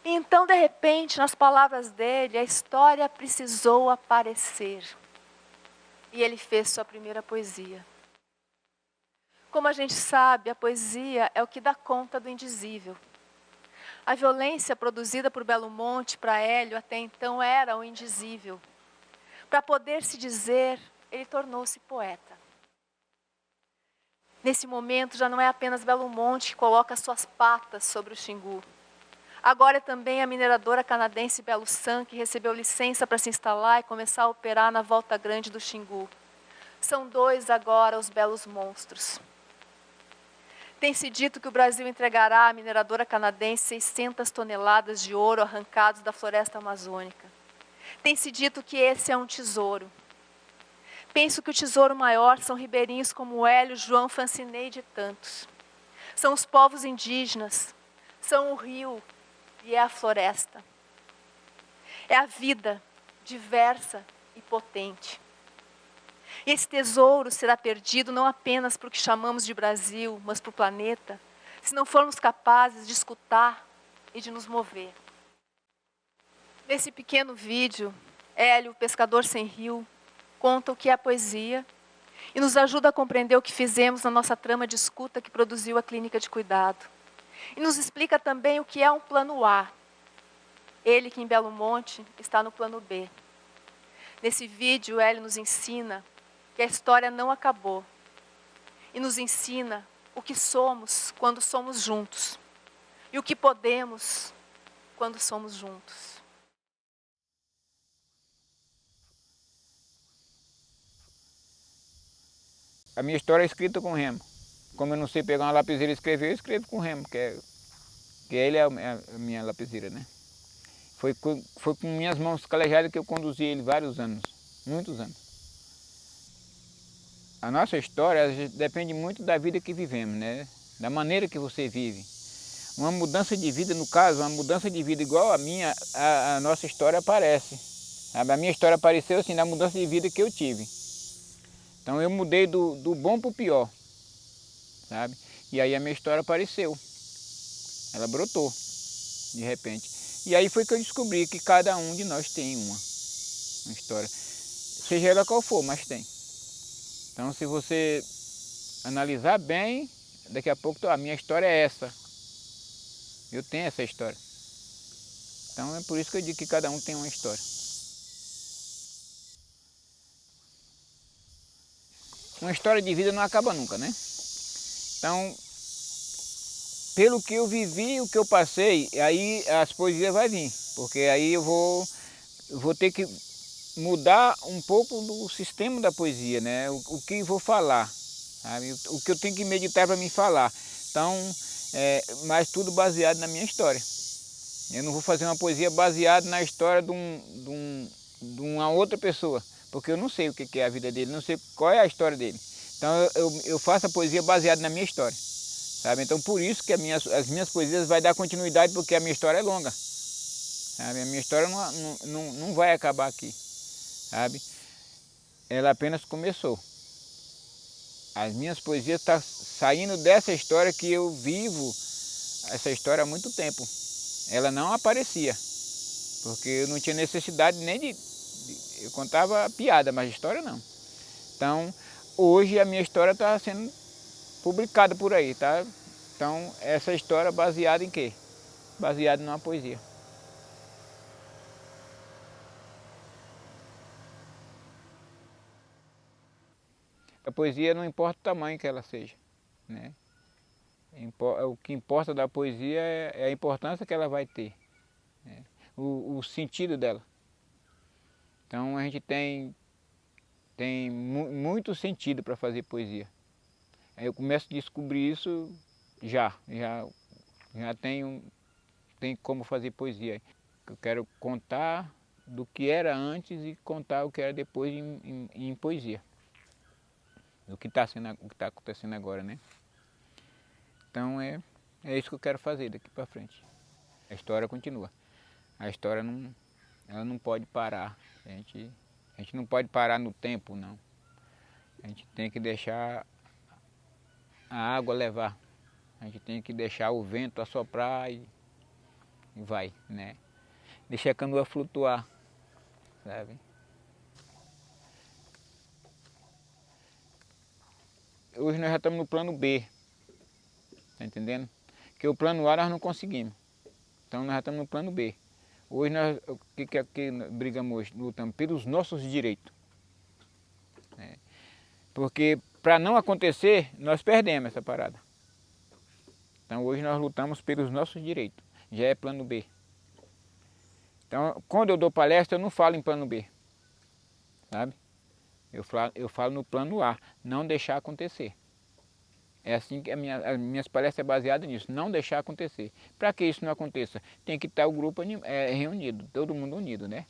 E então, de repente, nas palavras dele, a história precisou aparecer. E ele fez sua primeira poesia. Como a gente sabe, a poesia é o que dá conta do indizível. A violência produzida por Belo Monte para Hélio até então era o indizível. Para poder se dizer, ele tornou-se poeta. Nesse momento, já não é apenas Belo Monte que coloca suas patas sobre o Xingu. Agora é também a mineradora canadense Belo San, que recebeu licença para se instalar e começar a operar na Volta Grande do Xingu. São dois agora os belos monstros. Tem-se dito que o Brasil entregará à mineradora canadense 600 toneladas de ouro arrancados da floresta amazônica. Tem-se dito que esse é um tesouro. Penso que o tesouro maior são ribeirinhos como Hélio, João, Fancinei e tantos. São os povos indígenas, são o rio e é a floresta. É a vida diversa e potente. E esse tesouro será perdido não apenas para o que chamamos de Brasil, mas para o planeta, se não formos capazes de escutar e de nos mover. Nesse pequeno vídeo, Hélio, pescador sem rio, conta o que é a poesia e nos ajuda a compreender o que fizemos na nossa trama de escuta que produziu a clínica de cuidado. E nos explica também o que é um plano A. Ele que em Belo Monte está no plano B. Nesse vídeo, Hélio nos ensina que a história não acabou. E nos ensina o que somos quando somos juntos. E o que podemos quando somos juntos. A minha história é escrita com remo. Como eu não sei pegar uma lapiseira e escrever, eu escrevo com remo, que ele é a minha lapiseira, né? Foi com minhas mãos calejadas que eu conduzi ele vários anos, muitos anos. A nossa história depende muito da vida que vivemos, né? Da maneira que você vive. Uma mudança de vida, no caso, uma mudança de vida igual a minha, a nossa história aparece. Sabe? A minha história apareceu assim, na mudança de vida que eu tive. Então eu mudei do bom para o pior, sabe? E aí a minha história apareceu. Ela brotou, de repente. E aí foi que eu descobri que cada um de nós tem uma história. Seja ela qual for, mas tem. Então se você analisar bem, daqui a pouco a minha história é essa. Eu tenho essa história. Então é por isso que eu digo que cada um tem uma história. Uma história de vida não acaba nunca, né? Então, pelo que eu vivi, o que eu passei, aí as poesias vão vir. Porque aí eu vou ter que mudar um pouco do sistema da poesia, né? O que vou falar, sabe? O que eu tenho que meditar para me falar. Então, mas tudo baseado na minha história. Eu não vou fazer uma poesia baseada na história de uma outra pessoa, porque eu não sei o que é a vida dele, não sei qual é a história dele. Então eu faço a poesia baseada na minha história, sabe? Então por isso que as minhas poesias vai dar continuidade, porque a minha história é longa, sabe? A minha história não vai acabar aqui, sabe? Ela apenas começou. As minhas poesias estão saindo dessa história que eu vivo, essa história há muito tempo. Ela não aparecia, porque eu não tinha necessidade nem eu contava piada, mas história não. Então, hoje a minha história está sendo publicada por aí, tá? Então, essa história baseada em quê? Baseada numa poesia. A poesia não importa o tamanho que ela seja, né? O que importa da poesia é a importância que ela vai ter, né? O sentido dela. Então a gente tem tem muito sentido para fazer poesia. Aí eu começo a descobrir isso já tenho como fazer poesia. Eu quero contar do que era antes e contar o que era depois em poesia. Do que está acontecendo agora, né? Então é isso que eu quero fazer daqui para frente. A história continua. A história ela não pode parar. A gente não pode parar no tempo, não. A gente tem que deixar a água levar. A gente tem que deixar o vento assoprar e vai, né? Deixar a canoa flutuar, sabe? Hoje nós já estamos no plano B, tá entendendo? Porque o plano A nós não conseguimos. Então nós já estamos no plano B. Hoje nós, o que brigamos hoje? Lutamos pelos nossos direitos. Né? Porque para não acontecer, nós perdemos essa parada. Então hoje nós lutamos pelos nossos direitos. Já é plano B. Então quando eu dou palestra eu não falo em plano B. Sabe? Eu falo no plano A. Não deixar acontecer. É assim que as minhas palestras é baseadas nisso. Não deixar acontecer. Para que isso não aconteça? Tem que estar o grupo reunido. Todo mundo unido, né?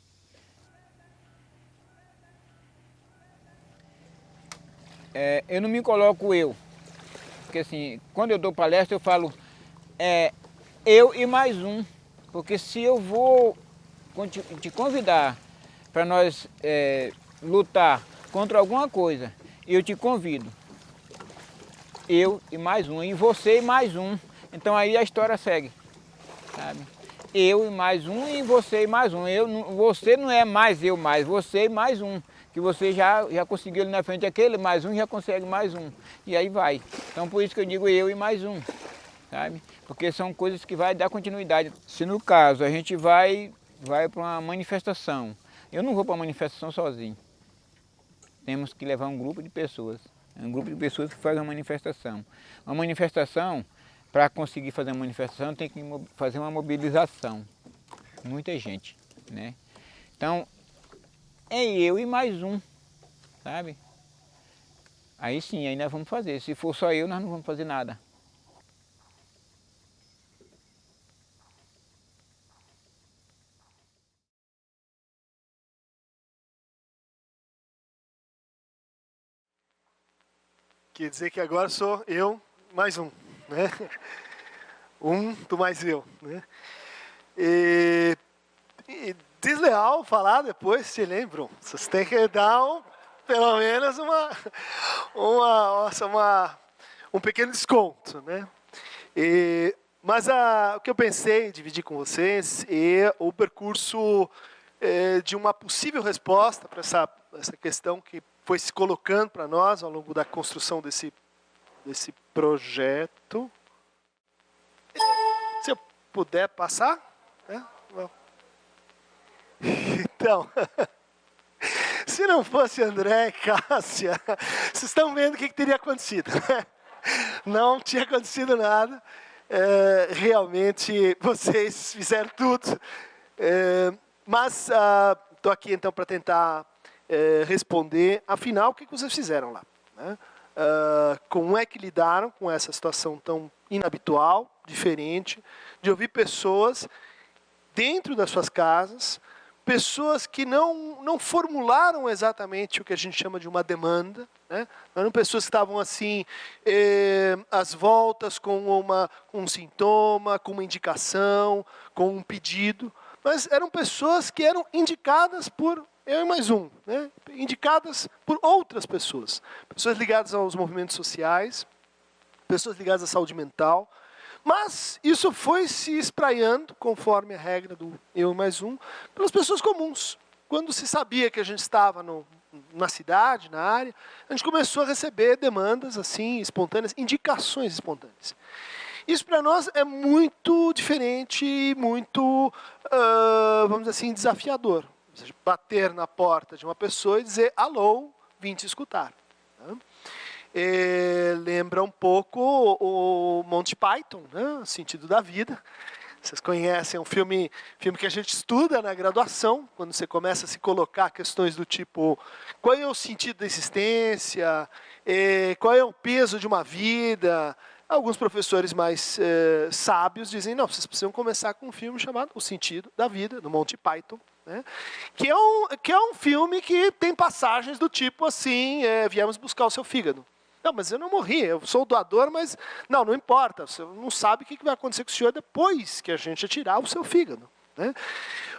Eu não me coloco eu. Porque assim, quando eu dou palestra eu falo eu e mais um. Porque se eu vou te convidar para nós lutar contra alguma coisa, eu te convido. Eu e mais um, e você e mais um. Então aí a história segue, sabe? Eu e mais um, e você e mais um. Você não é mais eu mais, você e mais um. Que você já conseguiu ali na frente aquele, mais um já consegue mais um. E aí vai. Então por isso que eu digo eu e mais um, sabe? Porque são coisas que vai dar continuidade. Se no caso a gente vai para uma manifestação, eu não vou para uma manifestação sozinho. Temos que levar um grupo de pessoas. Um grupo de pessoas que faz uma manifestação. Uma manifestação, para conseguir fazer uma manifestação, tem que fazer uma mobilização. Muita gente, né? Então, é eu e mais um, sabe? Aí sim, aí nós vamos fazer. Se for só eu, nós não vamos fazer nada. Quer dizer que agora sou eu mais um, né? Um do mais eu, né? E desleal falar depois, se lembram? Vocês têm que dar pelo menos um pequeno desconto, né? Mas o que eu pensei em dividir com vocês é o percurso de uma possível resposta para essa questão que foi se colocando para nós ao longo da construção desse projeto. Se eu puder passar, né? Então, se não fosse André e Cássia, vocês estão vendo o que teria acontecido, né? Não tinha acontecido nada. Realmente vocês fizeram tudo. Mas estou aqui então para tentar responder, afinal, o que vocês fizeram lá, né? Como é que lidaram com essa situação tão inabitual, diferente, de ouvir pessoas dentro das suas casas, pessoas que não formularam exatamente o que a gente chama de uma demanda, né? Eram pessoas que estavam assim, às voltas com um sintoma, com uma indicação, com um pedido, mas eram pessoas que eram indicadas por eu e mais um, né? Indicadas por outras pessoas. Pessoas ligadas aos movimentos sociais, pessoas ligadas à saúde mental. Mas isso foi se espraiando, conforme a regra do eu e mais um, pelas pessoas comuns. Quando se sabia que a gente estava na cidade, na área, a gente começou a receber demandas assim, espontâneas, indicações espontâneas. Isso para nós é muito diferente e muito, vamos dizer assim, desafiador. Ou seja, bater na porta de uma pessoa e dizer, alô, vim te escutar. Lembra um pouco o Monty Python, né? O sentido da vida, Vocês conhecem, é um filme que a gente estuda na graduação, quando você começa a se colocar questões do tipo, qual é o sentido da existência, qual é o peso de uma vida. Alguns professores mais sábios dizem, não, vocês precisam começar com um filme chamado O Sentido da Vida, do Monty Python, né? que é um filme que tem passagens do tipo assim, viemos buscar o seu fígado. Não, mas eu não morri, eu sou o doador, mas não importa, você não sabe o que vai acontecer com o senhor depois que a gente tirar o seu fígado, né?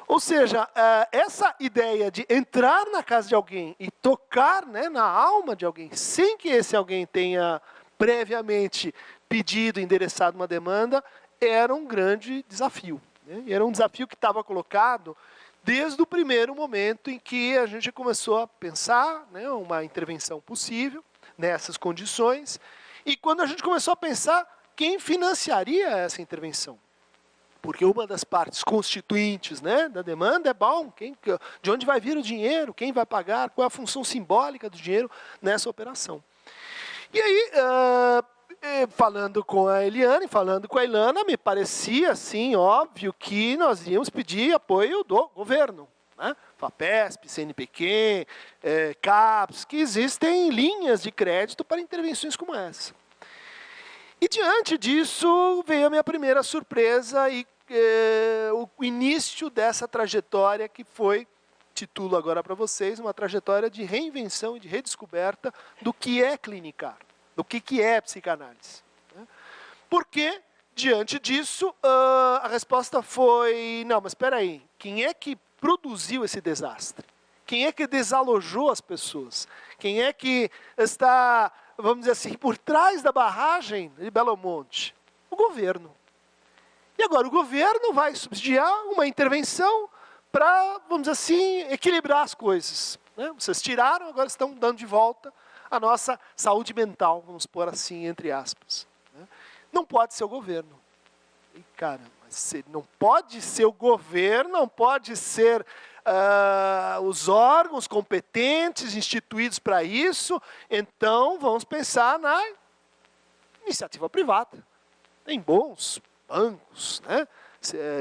Ou seja, essa ideia de entrar na casa de alguém e tocar, né, na alma de alguém, sem que esse alguém tenha previamente pedido, endereçado uma demanda, era um grande desafio, né? Era um desafio que estava colocado desde o primeiro momento em que a gente começou a pensar, né, uma intervenção possível nessas condições, e quando a gente começou a pensar quem financiaria essa intervenção. Porque uma das partes constituintes, né, da demanda é, bom, de onde vai vir o dinheiro, quem vai pagar, qual é a função simbólica do dinheiro nessa operação. E aí, falando com a Eliane, falando com a Ilana, me parecia, assim, óbvio que nós íamos pedir apoio do governo, né? FAPESP, CNPq, CAPES, que existem linhas de crédito para intervenções como essa. E diante disso veio a minha primeira surpresa e o início dessa trajetória que foi, titulo agora para vocês, uma trajetória de reinvenção e de redescoberta do que é clinicar, do que é psicanálise. Porque, diante disso, a resposta foi, não, mas espera aí, quem é que produziu esse desastre? Quem é que desalojou as pessoas? Quem é que está, vamos dizer assim, por trás da barragem de Belo Monte? O governo. E agora o governo vai subsidiar uma intervenção para, vamos dizer assim, equilibrar as coisas, né? Vocês tiraram, agora estão dando de volta a nossa saúde mental, vamos pôr assim, entre aspas, né? Não pode ser o governo. E, cara, não pode ser o governo, não pode ser os órgãos competentes, instituídos para isso, então vamos pensar na iniciativa privada. Tem bons bancos, né?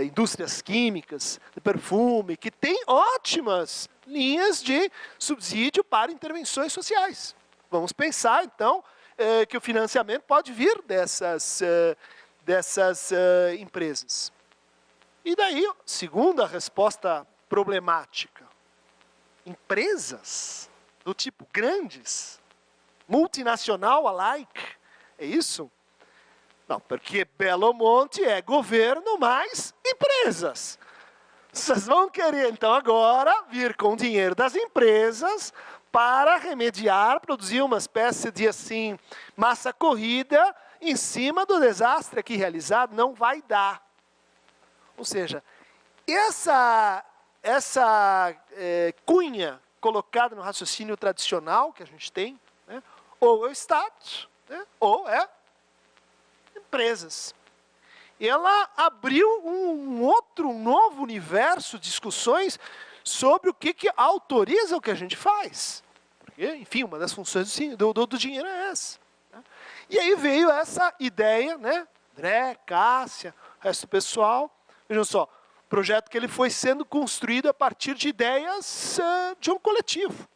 Indústrias químicas, de perfume, que tem ótimas linhas de subsídio para intervenções sociais. Vamos pensar, então, que o financiamento pode vir dessas empresas. E daí, segunda resposta problemática, empresas do tipo grandes, multinacional alike, é isso? Não, porque Belo Monte é governo mais empresas. Vocês vão querer, então, agora vir com o dinheiro das empresas para remediar, produzir uma espécie de, assim, massa corrida em cima do desastre aqui realizado. Não vai dar. Ou seja, essa cunha colocada no raciocínio tradicional que a gente tem, né, ou é o Estado, né, ou é empresas. E ela abriu um novo universo de discussões sobre o que autoriza o que a gente faz. Porque, enfim, uma das funções do dinheiro é essa, né? E aí veio essa ideia, né? André, Cássia, o resto do pessoal. Vejam só, projeto que ele foi sendo construído a partir de ideias de um coletivo.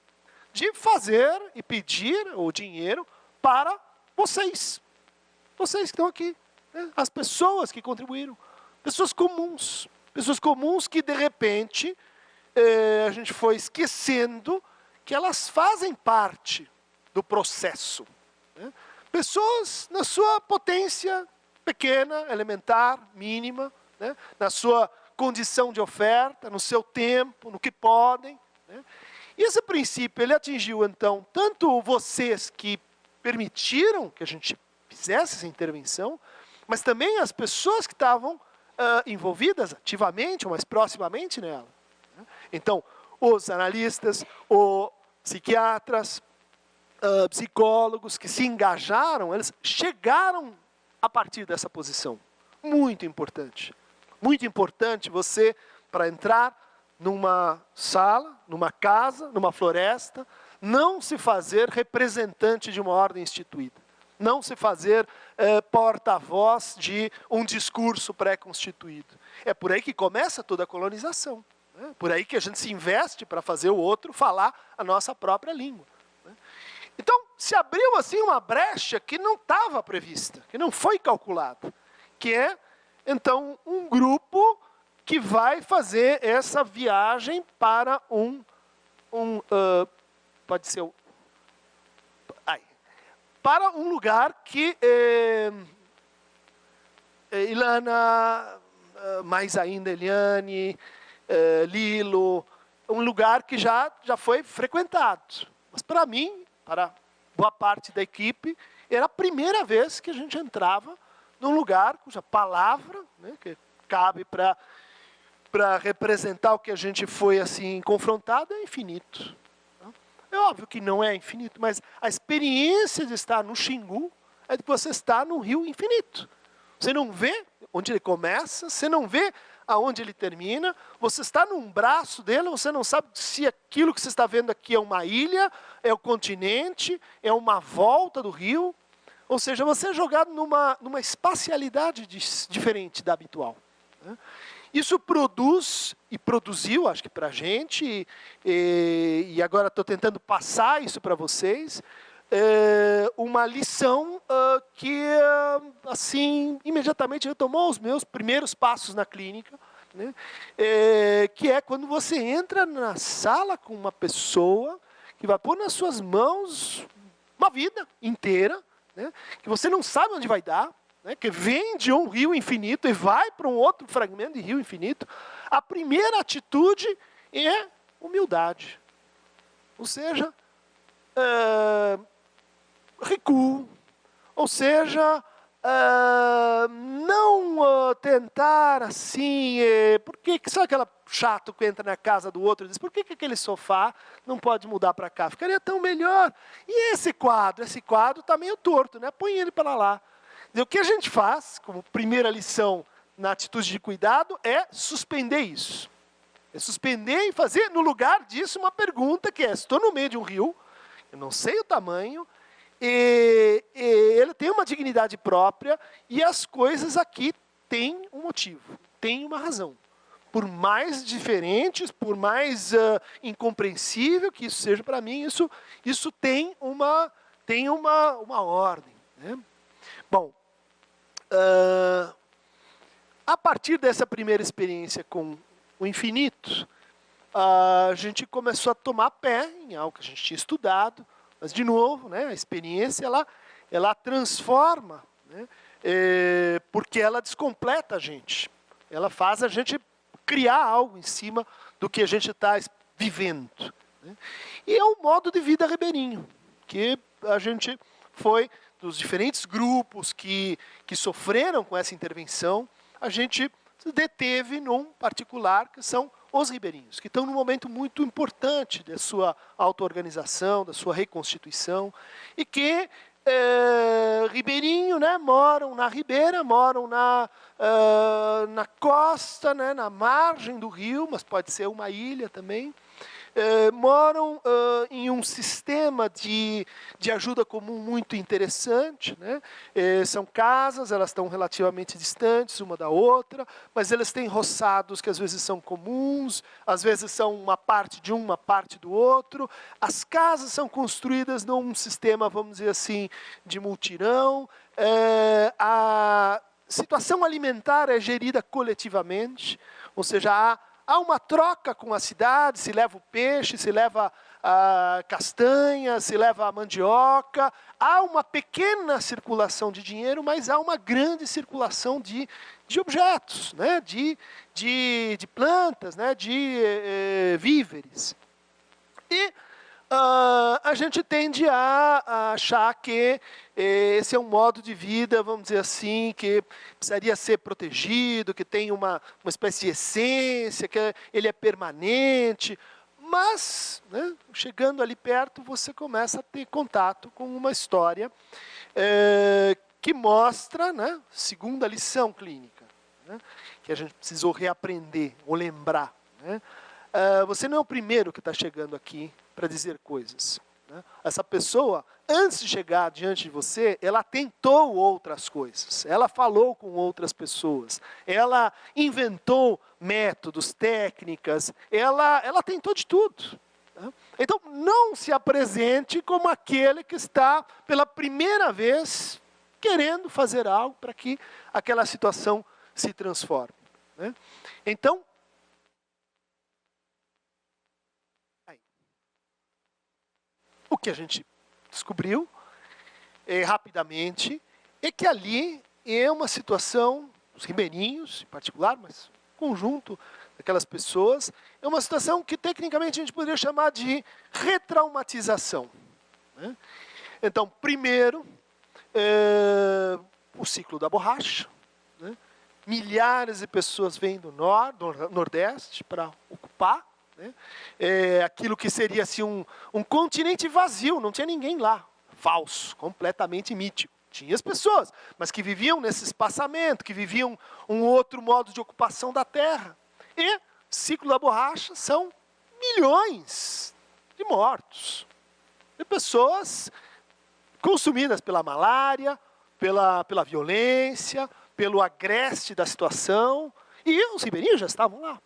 De fazer e pedir o dinheiro para vocês. Vocês que estão aqui, né? As pessoas que contribuíram, pessoas comuns que de repente a gente foi esquecendo que elas fazem parte do processo, né? Pessoas na sua potência pequena, elementar, mínima, né? Na sua condição de oferta, no seu tempo, no que podem, né? E esse princípio ele atingiu então tanto vocês que permitiram que a gente fizesse essa intervenção, mas também as pessoas que estavam envolvidas ativamente ou mais proximamente nela. Então, os analistas, os psiquiatras, psicólogos que se engajaram, eles chegaram a partir dessa posição. Muito importante. Muito importante você, para entrar numa sala, numa casa, numa floresta, não se fazer representante de uma ordem instituída. não se fazer porta-voz de um discurso pré-constituído. É por aí que começa toda a colonização. Né? Por aí que a gente se investe para fazer o outro falar a nossa própria língua. Né? Então, se abriu assim uma brecha que não estava prevista, que não foi calculada, que é, então, um grupo que vai fazer essa viagem para pode ser para um lugar que Ilana, mais ainda Eliane, Lilo, um lugar que já foi frequentado. Mas para mim, para boa parte da equipe, era a primeira vez que a gente entrava num lugar cuja palavra, né, que cabe para representar o que a gente foi assim confrontado, é infinito. É óbvio que não é infinito, mas a experiência de estar no Xingu é de que você está num rio infinito. Você não vê onde ele começa, você não vê aonde ele termina, você está num braço dele, você não sabe se aquilo que você está vendo aqui é uma ilha, é o continente, é uma volta do rio. Ou seja, você é jogado numa espacialidade diferente da habitual. Né? Isso produz, e produziu, acho que para a gente, e agora estou tentando passar isso para vocês, uma lição que, assim, imediatamente retomou os meus primeiros passos na clínica, né? Que é quando você entra na sala com uma pessoa que vai pôr nas suas mãos uma vida inteira, né? Que você não sabe onde vai dar, né, que vem de um rio infinito e vai para um outro fragmento de rio infinito, a primeira atitude é humildade. Ou seja, recuo. Ou seja, não tentar assim... porque sabe aquela chato que entra na casa do outro e diz, por que aquele sofá não pode mudar para cá? Ficaria tão melhor. E esse quadro? Esse quadro está meio torto, né? Põe ele para lá. O que a gente faz, como primeira lição na atitude de cuidado, é suspender isso. É suspender e fazer, no lugar disso, uma pergunta que é, estou no meio de um rio, eu não sei o tamanho, e ele tem uma dignidade própria, e as coisas aqui têm um motivo, têm uma razão. Por mais diferentes, por mais incompreensível que isso seja para mim, isso tem uma ordem. Né? Bom, a partir dessa primeira experiência com o infinito, a gente começou a tomar pé em algo que a gente tinha estudado, mas, de novo, né, a experiência ela transforma, né, porque ela descompleta a gente. Ela faz a gente criar algo em cima do que a gente está vivendo. Né? E é um modo de vida ribeirinho, que a gente foi... dos diferentes grupos que sofreram com essa intervenção, a gente se deteve num particular, que são os ribeirinhos, que estão num momento muito importante da sua auto-organização, da sua reconstituição, e que, ribeirinho, né, moram na ribeira, moram na costa, né, na margem do rio, mas pode ser uma ilha também, moram em um sistema de ajuda comum muito interessante. Né? São casas, elas estão relativamente distantes uma da outra, mas elas têm roçados que às vezes são comuns, às vezes são uma parte de um, uma parte do outro. As casas são construídas num sistema, vamos dizer assim, de multirão. A situação alimentar é gerida coletivamente, ou seja, há uma troca com a cidade, se leva o peixe, se leva a castanha, se leva a mandioca. Há uma pequena circulação de dinheiro, mas há uma grande circulação de objetos, né? de plantas, né? De víveres. E a gente tende a achar que esse é um modo de vida, vamos dizer assim, que precisaria ser protegido, que tem uma espécie de essência, que ele é permanente. Mas, né, chegando ali perto, você começa a ter contato com uma história que mostra, né, segunda lição clínica, né, que a gente precisou reaprender ou lembrar. Né? Você não é o primeiro que está chegando aqui para dizer coisas. né? Essa pessoa, antes de chegar diante de você, ela tentou outras coisas, ela falou com outras pessoas, ela inventou métodos, técnicas, ela tentou de tudo. Né? Então, não se apresente como aquele que está, pela primeira vez, querendo fazer algo para que aquela situação se transforme. Né? Então, o que a gente descobriu rapidamente é que ali é uma situação, os ribeirinhos em particular, mas conjunto daquelas pessoas, é uma situação que tecnicamente a gente poderia chamar de retraumatização. Né? Então, primeiro, o ciclo da borracha. Né? Milhares de pessoas vêm do Nordeste para ocupar, né? Aquilo que seria assim, um continente vazio, não tinha ninguém lá. Falso, completamente mítico. Tinha as pessoas, mas que viviam nesse espaçamento, que viviam um outro modo de ocupação da terra. E ciclo da borracha são milhões de mortos. De pessoas consumidas pela malária, pela violência, pelo agreste da situação. E os ribeirinhos já estavam lá.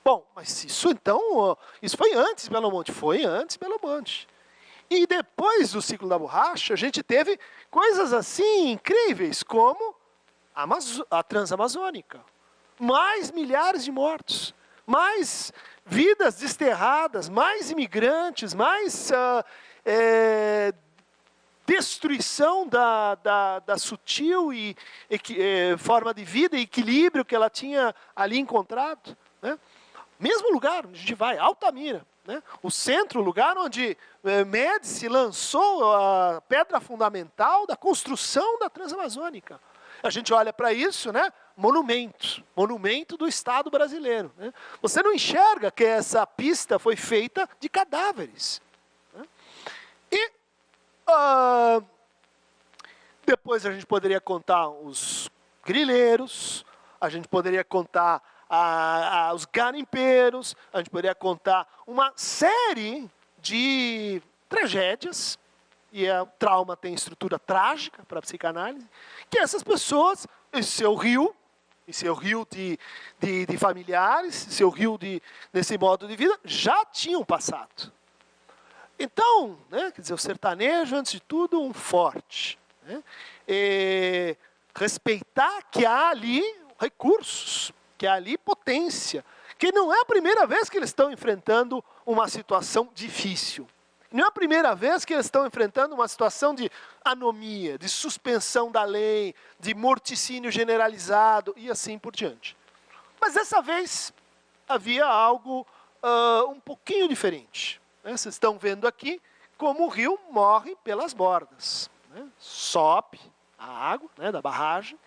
Bom, mas isso então, isso foi antes de Belo Monte? Foi antes de Belo Monte. E depois do ciclo da borracha, a gente teve coisas assim incríveis, como a Transamazônica. Mais milhares de mortos, mais vidas desterradas, mais imigrantes, mais destruição da sutil forma de vida e equilíbrio que ela tinha ali encontrado. Né? Mesmo lugar onde a gente vai, Altamira, né? O centro, o lugar onde Médici lançou a pedra fundamental da construção da Transamazônica. A gente olha para isso, né? Monumento do Estado brasileiro. Né? Você não enxerga que essa pista foi feita de cadáveres. Né? E depois a gente poderia contar os grileiros, a gente poderia contar os garimpeiros, a gente poderia contar uma série de tragédias, e o trauma tem estrutura trágica para a psicanálise, que essas pessoas, esse seu rio de familiares, seu rio desse modo de vida, já tinham passado. Então, né, quer dizer, o sertanejo, antes de tudo, um forte. Né? Respeitar que há ali recursos, que há ali potência, que não é a primeira vez que eles estão enfrentando uma situação difícil. Não é a primeira vez que eles estão enfrentando uma situação de anomia, de suspensão da lei, de morticínio generalizado e assim por diante. Mas dessa vez havia algo um pouquinho diferente. Né? Vocês estão vendo aqui como o rio morre pelas bordas. Né? Sobe a água, né, da barragem,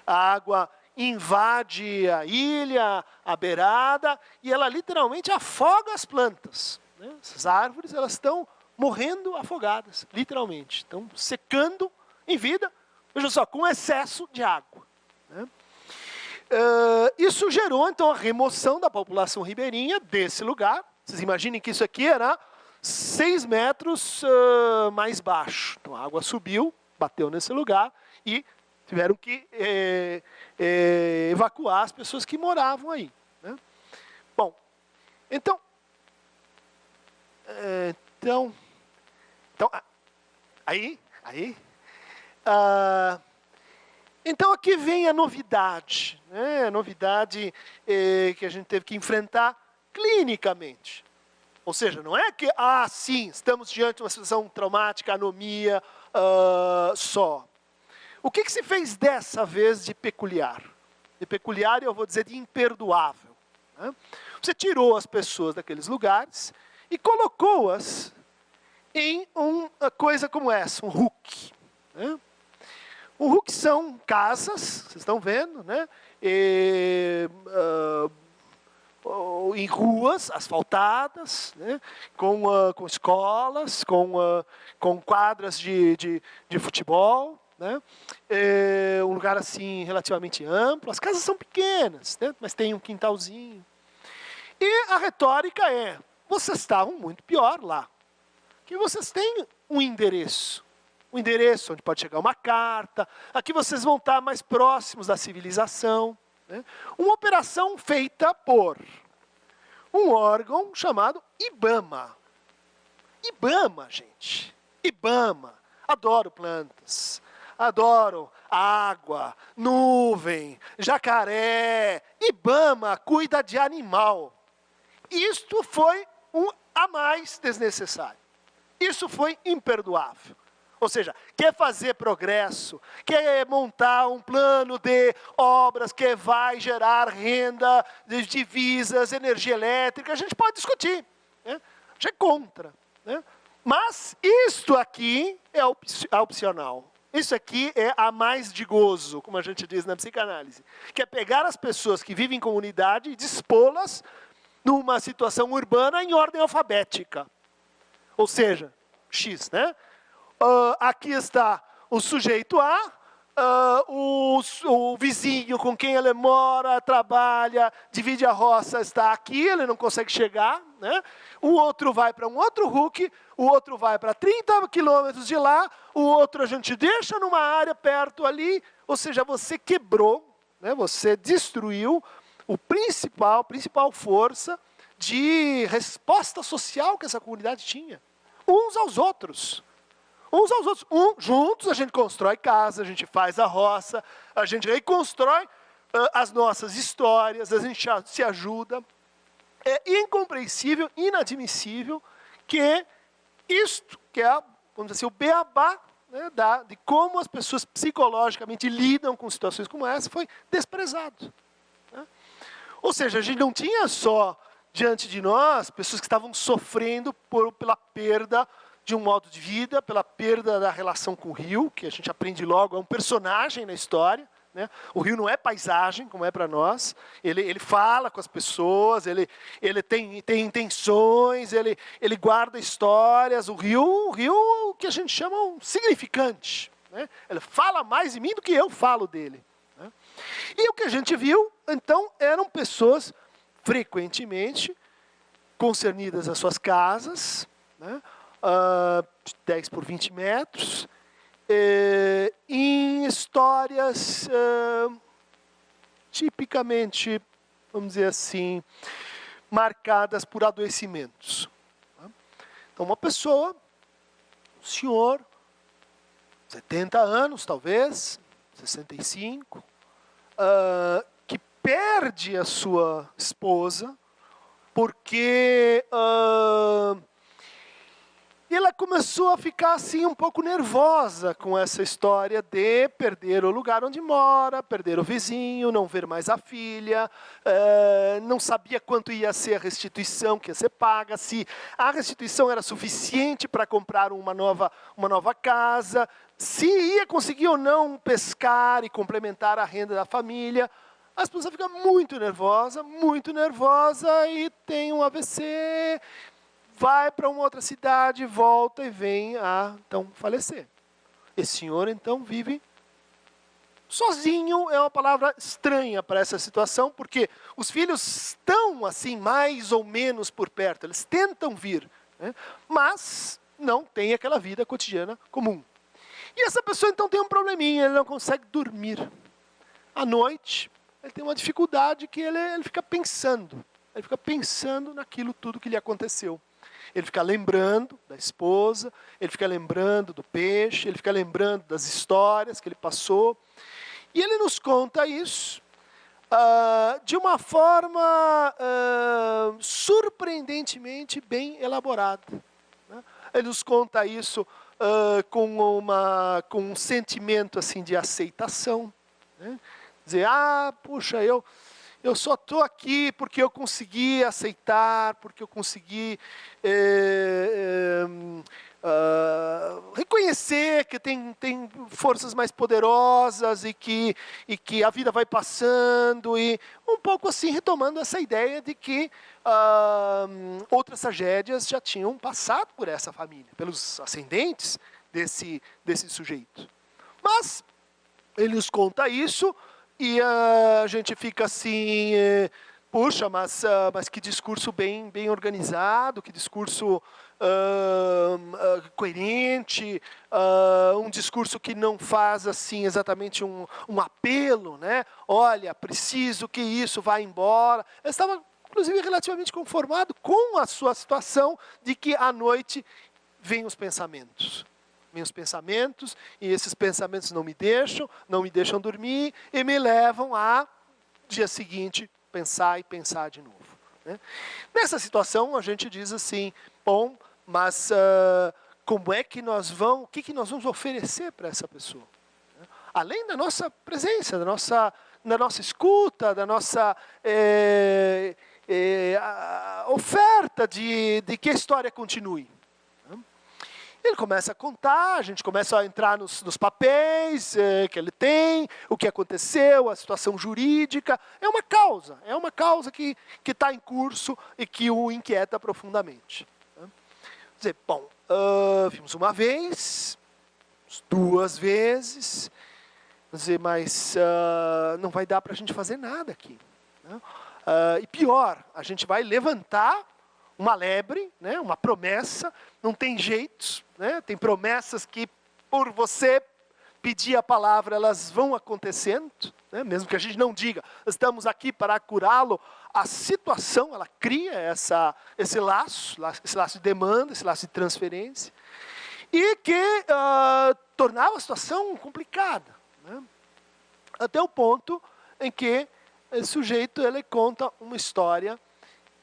a água invade a ilha, a beirada, e ela literalmente afoga as plantas. Né? Essas árvores, elas estão morrendo afogadas, literalmente. Estão secando em vida, veja só, com excesso de água. Né? Isso gerou, então, a remoção da população ribeirinha desse lugar. Vocês imaginem que isso aqui era 6 metros mais baixo. Então, a água subiu, bateu nesse lugar e tiveram que evacuar as pessoas que moravam aí. Né? Bom, então então aqui vem a novidade, né? A novidade que a gente teve que enfrentar clinicamente. Ou seja, não é que, sim, estamos diante de uma situação traumática, anomia, só. O que se fez dessa vez de peculiar? De peculiar, eu vou dizer, de imperdoável. Né? Você tirou as pessoas daqueles lugares e colocou-as em uma coisa como essa, um RUC. Né? O RUC são casas, vocês estão vendo, né? Em ruas asfaltadas, né? com escolas, com quadras de futebol. Né? Um lugar assim relativamente amplo. As casas são pequenas, né? Mas tem um quintalzinho. E a retórica é: vocês estavam muito pior lá. que vocês têm um endereço onde pode chegar uma carta, aqui vocês vão estar mais próximos da civilização, né? Uma operação feita por um órgão chamado IBAMA. IBAMA, gente. IBAMA. Adoro plantas. Adoro água, nuvem, jacaré. IBAMA cuida de animal. Isto foi um a mais desnecessário. Isso foi imperdoável. Ou seja, quer fazer progresso, quer montar um plano de obras que vai gerar renda, divisas, energia elétrica, a gente pode discutir, né? A gente é contra, né? Mas isto aqui é opcional. Isso aqui é a mais de gozo, como a gente diz na psicanálise. Que é pegar as pessoas que vivem em comunidade e dispô-las numa situação urbana em ordem alfabética. Ou seja, X, né? Aqui está o sujeito A, o vizinho com quem ele mora, trabalha, divide a roça, está aqui, ele não consegue chegar, né? O outro vai para um outro RUC, o outro vai para 30 quilômetros de lá, o outro a gente deixa numa área perto ali, ou seja, você quebrou, né? Você destruiu o principal força de resposta social que essa comunidade tinha, uns aos outros. Juntos a gente constrói casa, a gente faz a roça, a gente reconstrói as nossas histórias, a gente se ajuda. É incompreensível, inadmissível que isto, que é, vamos dizer assim, o beabá, né, de como as pessoas psicologicamente lidam com situações como essa, foi desprezado, né? Ou seja, a gente não tinha só diante de nós pessoas que estavam sofrendo pela perda de um modo de vida, pela perda da relação com o rio, que a gente aprende logo, é um personagem na história, né? O rio não é paisagem, como é para nós, ele fala com as pessoas, ele tem intenções, ele guarda histórias, o rio que a gente chama um significante, né? Ele fala mais em mim do que eu falo dele, né? E o que a gente viu, então, eram pessoas frequentemente concernidas às suas casas, né? 10 por 20 metros, em histórias tipicamente, vamos dizer assim, marcadas por adoecimentos. Então, uma pessoa, um senhor, 70 anos talvez, 65, que perde a sua esposa porque ela começou a ficar assim um pouco nervosa com essa história de perder o lugar onde mora, perder o vizinho, não ver mais a filha, não sabia quanto ia ser a restituição que ia ser paga, se a restituição era suficiente para comprar uma nova casa, se ia conseguir ou não pescar e complementar a renda da família. As pessoas ficam muito nervosa e tem um AVC, vai para uma outra cidade, volta e vem a, então, falecer. Esse senhor, então, vive sozinho. É uma palavra estranha para essa situação, porque os filhos estão, assim, mais ou menos por perto. Eles tentam vir, né? Mas não tem aquela vida cotidiana comum. E essa pessoa, então, tem um probleminha. Ele não consegue dormir. À noite, ele tem uma dificuldade que ele fica pensando. Ele fica pensando naquilo tudo que lhe aconteceu. Ele fica lembrando da esposa, ele fica lembrando do peixe, ele fica lembrando das histórias que ele passou. E ele nos conta isso de uma forma surpreendentemente bem elaborada, né? Ele nos conta isso com um sentimento assim, de aceitação, né? Dizer, puxa, eu só estou aqui porque eu consegui aceitar, porque eu consegui reconhecer que tem forças mais poderosas e que a vida vai passando, e um pouco assim retomando essa ideia de que outras tragédias já tinham passado por essa família, pelos ascendentes desse sujeito. Mas ele nos conta isso, e a gente fica assim, puxa, mas que discurso bem organizado, que discurso coerente, um discurso que não faz assim exatamente um apelo, né? Olha, preciso que isso vá embora. Eu estava, inclusive, relativamente conformado com a sua situação de que à noite vêm os pensamentos. Vêm os pensamentos, e esses pensamentos não me deixam dormir, e me levam a, dia seguinte, pensar e pensar de novo. Né? Nessa situação, a gente diz assim, bom, mas como é que nós vamos, o que nós vamos oferecer para essa pessoa? Além da nossa presença, da nossa escuta, da nossa oferta de que a história continue. Ele começa a contar, a gente começa a entrar nos papéis que ele tem, o que aconteceu, a situação jurídica. É uma causa que está em curso e que o inquieta profundamente. Quer dizer, bom, vimos uma vez, duas vezes, quer dizer, mas não vai dar para a gente fazer nada aqui. Né? E pior, a gente vai levantar uma lebre, né, uma promessa, não tem jeitos, né, tem promessas que por você pedir a palavra, elas vão acontecendo, né, mesmo que a gente não diga, estamos aqui para curá-lo, a situação, ela cria esse laço de demanda, esse laço de transferência, e que tornava a situação complicada, né, até o ponto em que esse sujeito ele conta uma história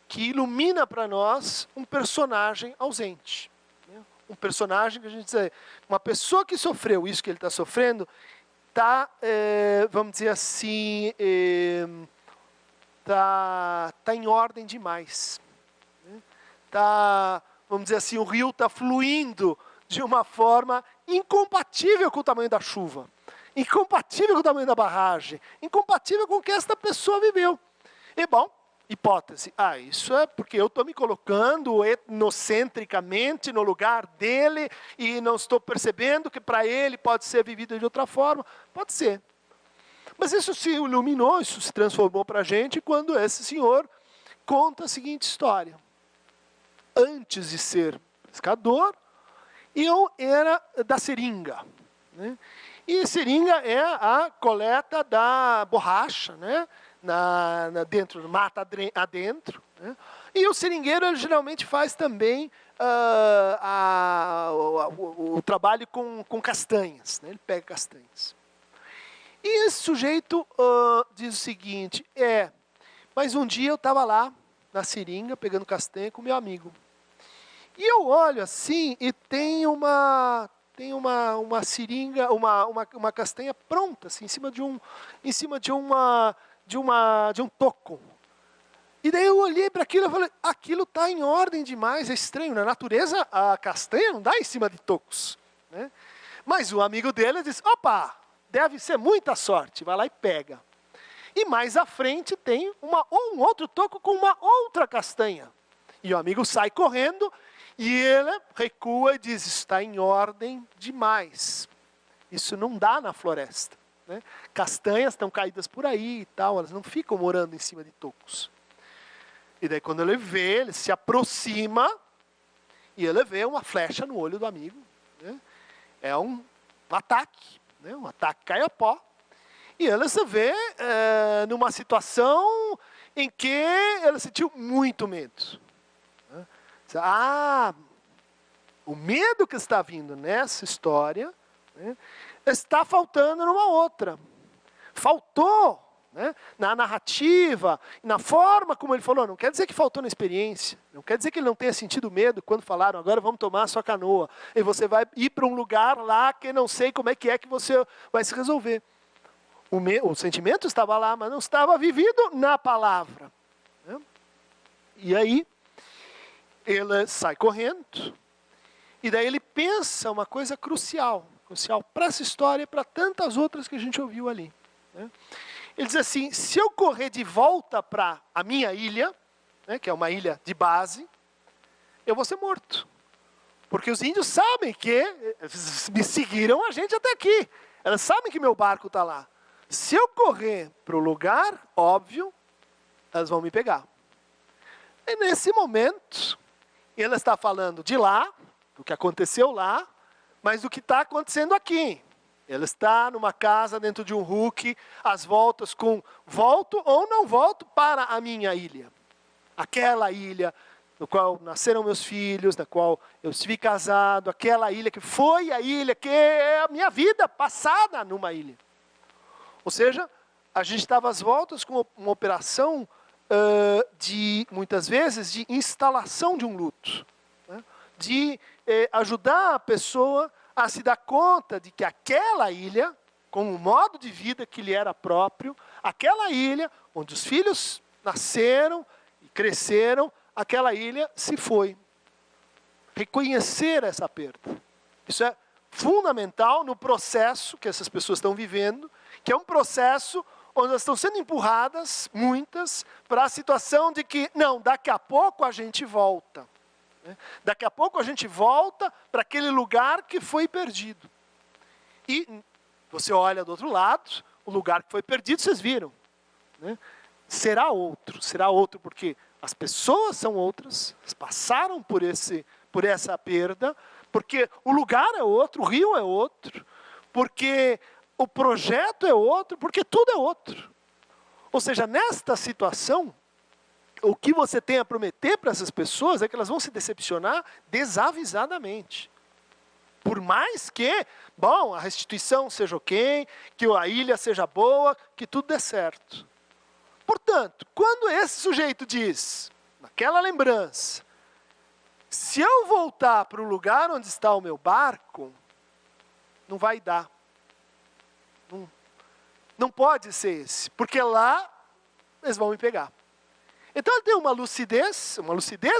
que ilumina para nós um personagem ausente. Né? Um personagem que a gente diz, uma pessoa que sofreu isso que ele está sofrendo, está, vamos dizer assim, tá em ordem demais. Né? Vamos dizer assim, o rio está fluindo de uma forma incompatível com o tamanho da chuva, incompatível com o tamanho da barragem, incompatível com o que esta pessoa viveu. E bom, hipótese, isso é porque eu estou me colocando etnocentricamente no lugar dele e não estou percebendo que para ele pode ser vivido de outra forma. Pode ser. Mas isso se iluminou, isso se transformou para a gente quando esse senhor conta a seguinte história. Antes de ser pescador, eu era da seringa. Né? E seringa é a coleta da borracha, né? Dentro, mata adentro. Né? E o seringueiro ele, geralmente faz também o trabalho com castanhas. Né? Ele pega castanhas. E esse sujeito diz o seguinte, mas um dia eu estava lá na seringa, pegando castanha com meu amigo. E eu olho assim e tem uma seringa, uma castanha pronta, assim, em cima de um toco. E daí eu olhei para aquilo e falei, aquilo está em ordem demais, é estranho. Na natureza, a castanha não dá em cima de tocos. Né? Mas o amigo dele disse, opa, deve ser muita sorte, vai lá e pega. E mais à frente tem um outro toco com uma outra castanha. E o amigo sai correndo e ele recua e diz, está em ordem demais. Isso não dá na floresta. Né? Castanhas estão caídas por aí e tal, elas não ficam morando em cima de tocos. E daí quando ele se aproxima e ele vê uma flecha no olho do amigo. Né? É um ataque, né? Um ataque cai a pó. E ele se vê numa situação em que ele sentiu muito medo. Né? O medo que está vindo nessa história, né, está faltando numa outra. Faltou, né, na narrativa, na forma como ele falou. Não quer dizer que faltou na experiência. Não quer dizer que ele não tenha sentido medo quando falaram, agora vamos tomar a sua canoa. E você vai ir para um lugar lá que não sei como é que você vai se resolver. O sentimento estava lá, mas não estava vivido na palavra. Né? E aí, ele sai correndo. E daí ele pensa uma coisa crucial para essa história e para tantas outras que a gente ouviu ali. Né? Ele diz assim, se eu correr de volta para a minha ilha, né, que é uma ilha de base, eu vou ser morto. Porque os índios sabem que me seguiram a gente até aqui. Elas sabem que meu barco está lá. Se eu correr para o lugar óbvio, elas vão me pegar. E nesse momento, Ele está falando de lá, do que aconteceu lá, mas do que está acontecendo aqui. Ele está numa casa dentro de um Hulk, às voltas com volto ou não volto para a minha ilha. Aquela ilha no qual nasceram meus filhos, na qual eu estive casado, aquela ilha que foi a ilha que é a minha vida passada numa ilha. Ou seja, a gente estava às voltas com uma operação muitas vezes, de instalação de um luto. Né? De ajudar a pessoa a se dar conta de que aquela ilha, com o modo de vida que lhe era próprio, aquela ilha onde os filhos nasceram e cresceram, aquela ilha se foi. Reconhecer essa perda. Isso é fundamental no processo que essas pessoas estão vivendo, que é um processo onde elas estão sendo empurradas, muitas, para a situação de que, não, daqui a pouco a gente volta. Daqui a pouco a gente volta para aquele lugar que foi perdido. E você olha do outro lado, o lugar que foi perdido, vocês viram. Né? Será outro porque as pessoas são outras, passaram por essa perda, porque o lugar é outro, o rio é outro, porque o projeto é outro, porque tudo é outro. Ou seja, nesta situação, o que você tem a prometer para essas pessoas é que elas vão se decepcionar desavisadamente. Por mais que, bom, a restituição seja ok, que a ilha seja boa, que tudo dê certo. Portanto, quando esse sujeito diz, naquela lembrança, se eu voltar para o lugar onde está o meu barco, não vai dar. Não pode ser esse, porque lá eles vão me pegar. Então ele tem uma lucidez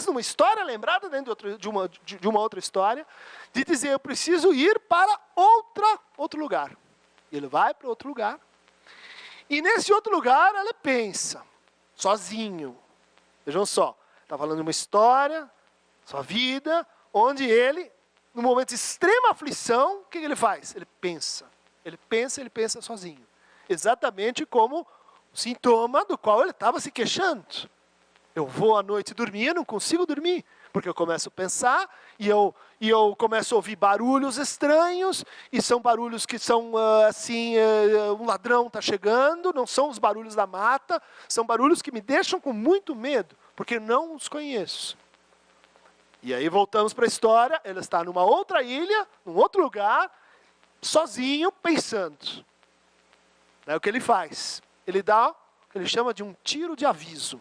numa história lembrada dentro de uma outra história, de dizer, eu preciso ir para outro lugar. Ele vai para outro lugar, e nesse outro lugar ele pensa, sozinho. Vejam só, está falando de uma história, sua vida, onde ele, no momento de extrema aflição, o que ele faz? Ele pensa sozinho. Exatamente como o sintoma do qual ele estava se queixando. Eu vou à noite dormir, eu não consigo dormir, porque eu começo a pensar, e eu começo a ouvir barulhos estranhos, e são barulhos que são um ladrão está chegando, não são os barulhos da mata, são barulhos que me deixam com muito medo, porque não os conheço. E aí voltamos para a história, ele está numa outra ilha, num outro lugar, sozinho, pensando. Daí o que ele faz? Ele dá o que ele chama de um tiro de aviso.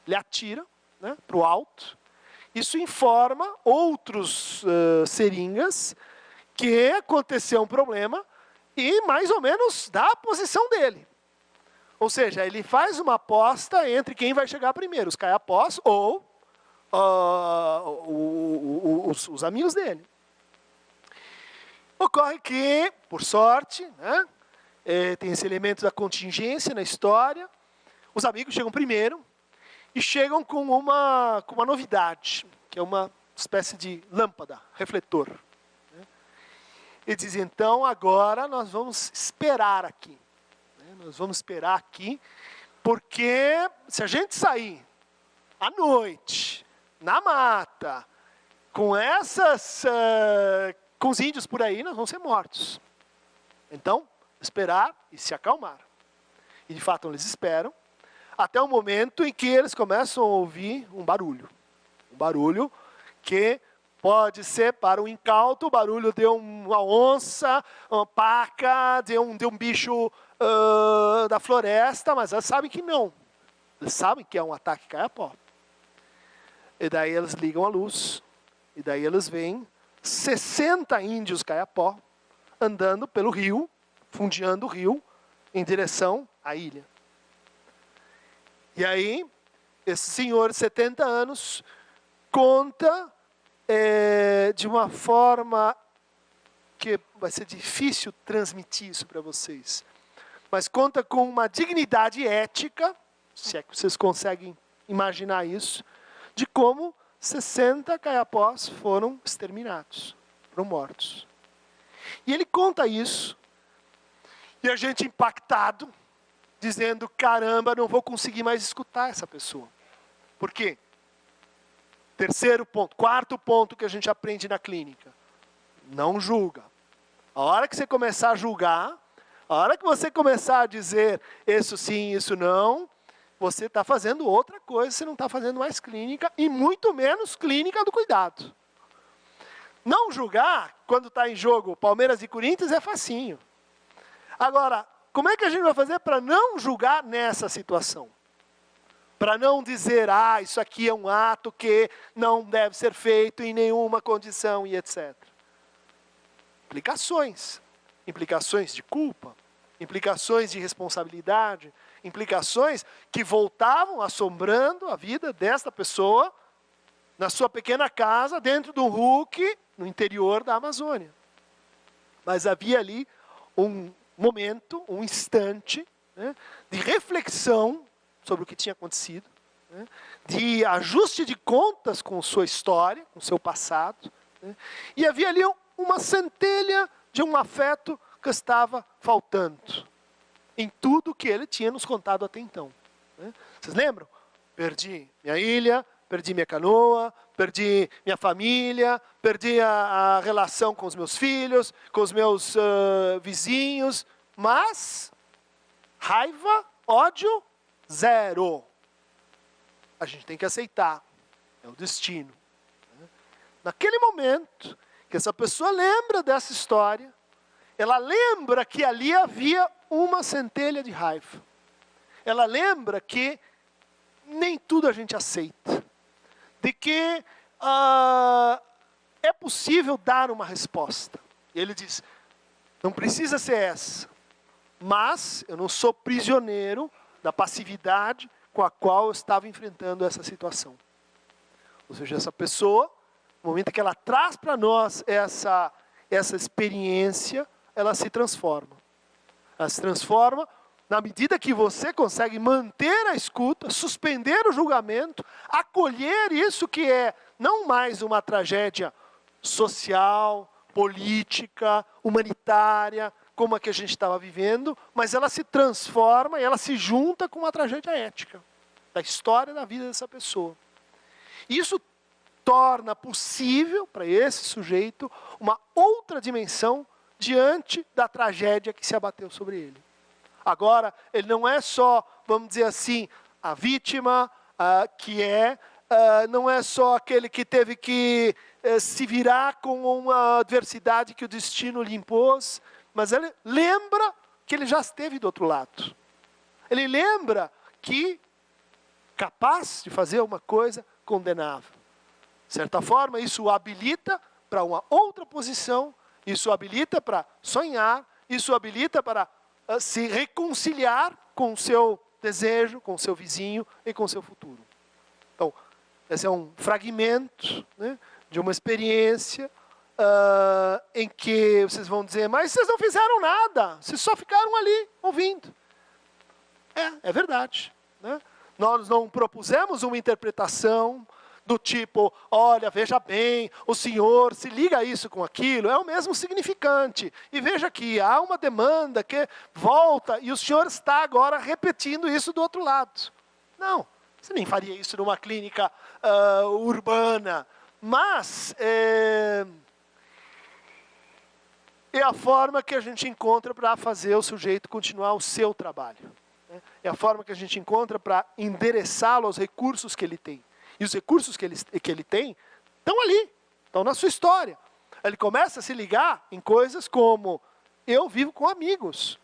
Ele atira, né, para o alto. Isso informa outros seringas que aconteceu um problema e mais ou menos dá a posição dele. Ou seja, ele faz uma aposta entre quem vai chegar primeiro, os caiapós ou os amigos dele. Ocorre que, por sorte, né, tem esse elemento da contingência na história, os amigos chegam primeiro e chegam com uma novidade, que é uma espécie de lâmpada, refletor. Né? E dizem, então, agora nós vamos esperar aqui. Né? Nós vamos esperar aqui, porque se a gente sair à noite, na mata, com com os índios por aí, nós vamos ser mortos. Então, esperar e se acalmar. E de fato eles esperam, até o momento em que eles começam a ouvir um barulho. Um barulho que pode ser para um incauto, o barulho de uma onça, uma paca, de um bicho da floresta, mas eles sabem que não. Eles sabem que é um ataque caiapó. E daí eles ligam a luz, e daí eles veem 60 índios caiapó andando pelo rio, fundeando o rio, em direção à ilha. E aí, esse senhor de 70 anos conta de uma forma que vai ser difícil transmitir isso para vocês, mas conta com uma dignidade ética, se é que vocês conseguem imaginar isso, de como 60 caiapós foram exterminados, foram mortos. E ele conta isso, e a gente impactado, dizendo, caramba, não vou conseguir mais escutar essa pessoa. Por quê? Terceiro ponto, quarto ponto que a gente aprende na clínica. Não julga. A hora que você começar a julgar, a hora que você começar a dizer isso sim, isso não, você está fazendo outra coisa, você não está fazendo mais clínica, e muito menos clínica do cuidado. Não julgar, quando está em jogo Palmeiras e Corinthians, é facinho. Agora, como é que a gente vai fazer para não julgar nessa situação? Para não dizer, isso aqui é um ato que não deve ser feito em nenhuma condição e etc. Implicações. Implicações de culpa, implicações de responsabilidade, implicações que voltavam assombrando a vida desta pessoa na sua pequena casa, dentro do RUC, no interior da Amazônia. Mas havia ali um momento, um instante, né, de reflexão sobre o que tinha acontecido, né, de ajuste de contas com sua história, com seu passado, né, e havia ali uma centelha de um afeto que estava faltando em tudo que ele tinha nos contado até então. Né. Vocês lembram? Perdi minha ilha, perdi minha canoa, perdi minha família, perdi a relação com os meus filhos, com os meus vizinhos, mas raiva, ódio, zero. A gente tem que aceitar. É o destino. Naquele momento que essa pessoa lembra dessa história, ela lembra que ali havia uma centelha de raiva. Ela lembra que nem tudo a gente aceita. De que é possível dar uma resposta. E ele diz, não precisa ser essa. Mas eu não sou prisioneiro da passividade com a qual eu estava enfrentando essa situação. Ou seja, essa pessoa, no momento que ela traz para nós essa experiência, ela se transforma. Ela se transforma na medida que você consegue manter a escuta, suspender o julgamento, acolher isso que é não mais uma tragédia social, política, humanitária, como a que a gente estava vivendo, mas ela se transforma e ela se junta com uma tragédia ética, da história da vida dessa pessoa. Isso torna possível para esse sujeito uma outra dimensão diante da tragédia que se abateu sobre ele. Agora, ele não é só, vamos dizer assim, a vítima, não é só aquele que teve que se virar com uma adversidade que o destino lhe impôs, mas ele lembra que ele já esteve do outro lado. Ele lembra que capaz de fazer uma coisa condenável. De certa forma, isso o habilita para uma outra posição, isso o habilita para sonhar, isso o habilita para se reconciliar com o seu desejo, com o seu vizinho e com o seu futuro. Então, esse é um fragmento, né, de uma experiência em que vocês vão dizer, mas vocês não fizeram nada, vocês só ficaram ali, ouvindo. É verdade. Né? Nós não propusemos uma interpretação do tipo, olha, veja bem, o senhor se liga isso com aquilo, é o mesmo significante. E veja que há uma demanda que volta e o senhor está agora repetindo isso do outro lado. Não, você nem faria isso numa clínica urbana. Mas é a forma que a gente encontra para fazer o sujeito continuar o seu trabalho. É a forma que a gente encontra para endereçá-lo aos recursos que ele tem. E os recursos que ele tem estão ali, estão na sua história. Ele começa a se ligar em coisas como, eu vivo com amigos.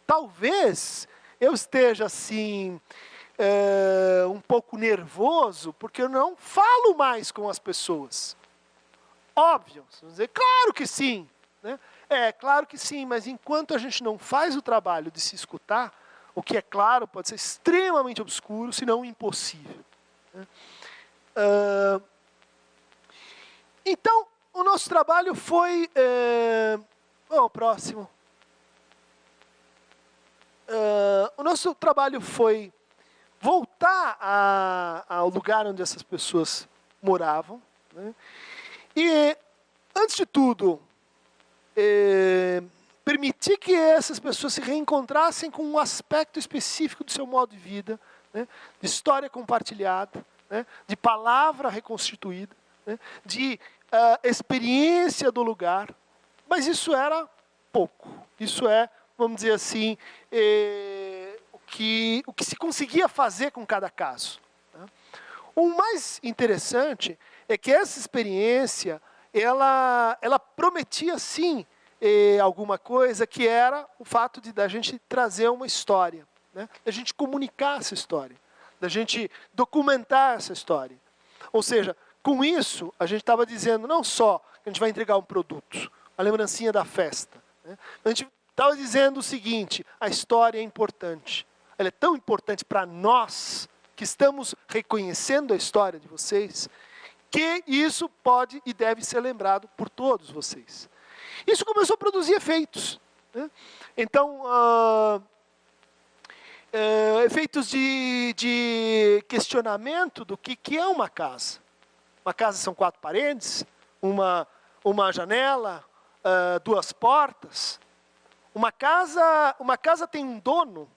Talvez eu esteja assim, um pouco nervoso, porque eu não falo mais com as pessoas. Óbvio, você vai dizer, claro que sim. Né? Claro que sim, mas enquanto a gente não faz o trabalho de se escutar, o que é claro pode ser extremamente obscuro, se não impossível. Né? Então, o nosso trabalho foi... Vamos próximo. O nosso trabalho foi voltar ao lugar onde essas pessoas moravam. Né? E, antes de tudo, permitir que essas pessoas se reencontrassem com um aspecto específico do seu modo de vida, né? De história compartilhada, né, de palavra reconstituída, né, de experiência do lugar, mas isso era pouco. Isso é, vamos dizer assim, o que se conseguia fazer com cada caso. Né. O mais interessante é que essa experiência, ela prometia sim alguma coisa, que era o fato de da gente trazer uma história, né? Da gente comunicar essa história, da gente documentar essa história. Ou seja, com isso, a gente estava dizendo não só que a gente vai entregar um produto, a lembrancinha da festa, né? A gente estava dizendo o seguinte: a história é importante. Ela é tão importante para nós, que estamos reconhecendo a história de vocês, que isso pode e deve ser lembrado por todos vocês. Isso começou a produzir efeitos, né? Então, efeitos de questionamento do que é uma casa. Uma casa são 4 paredes, uma janela, 2 portas. Uma casa tem um dono,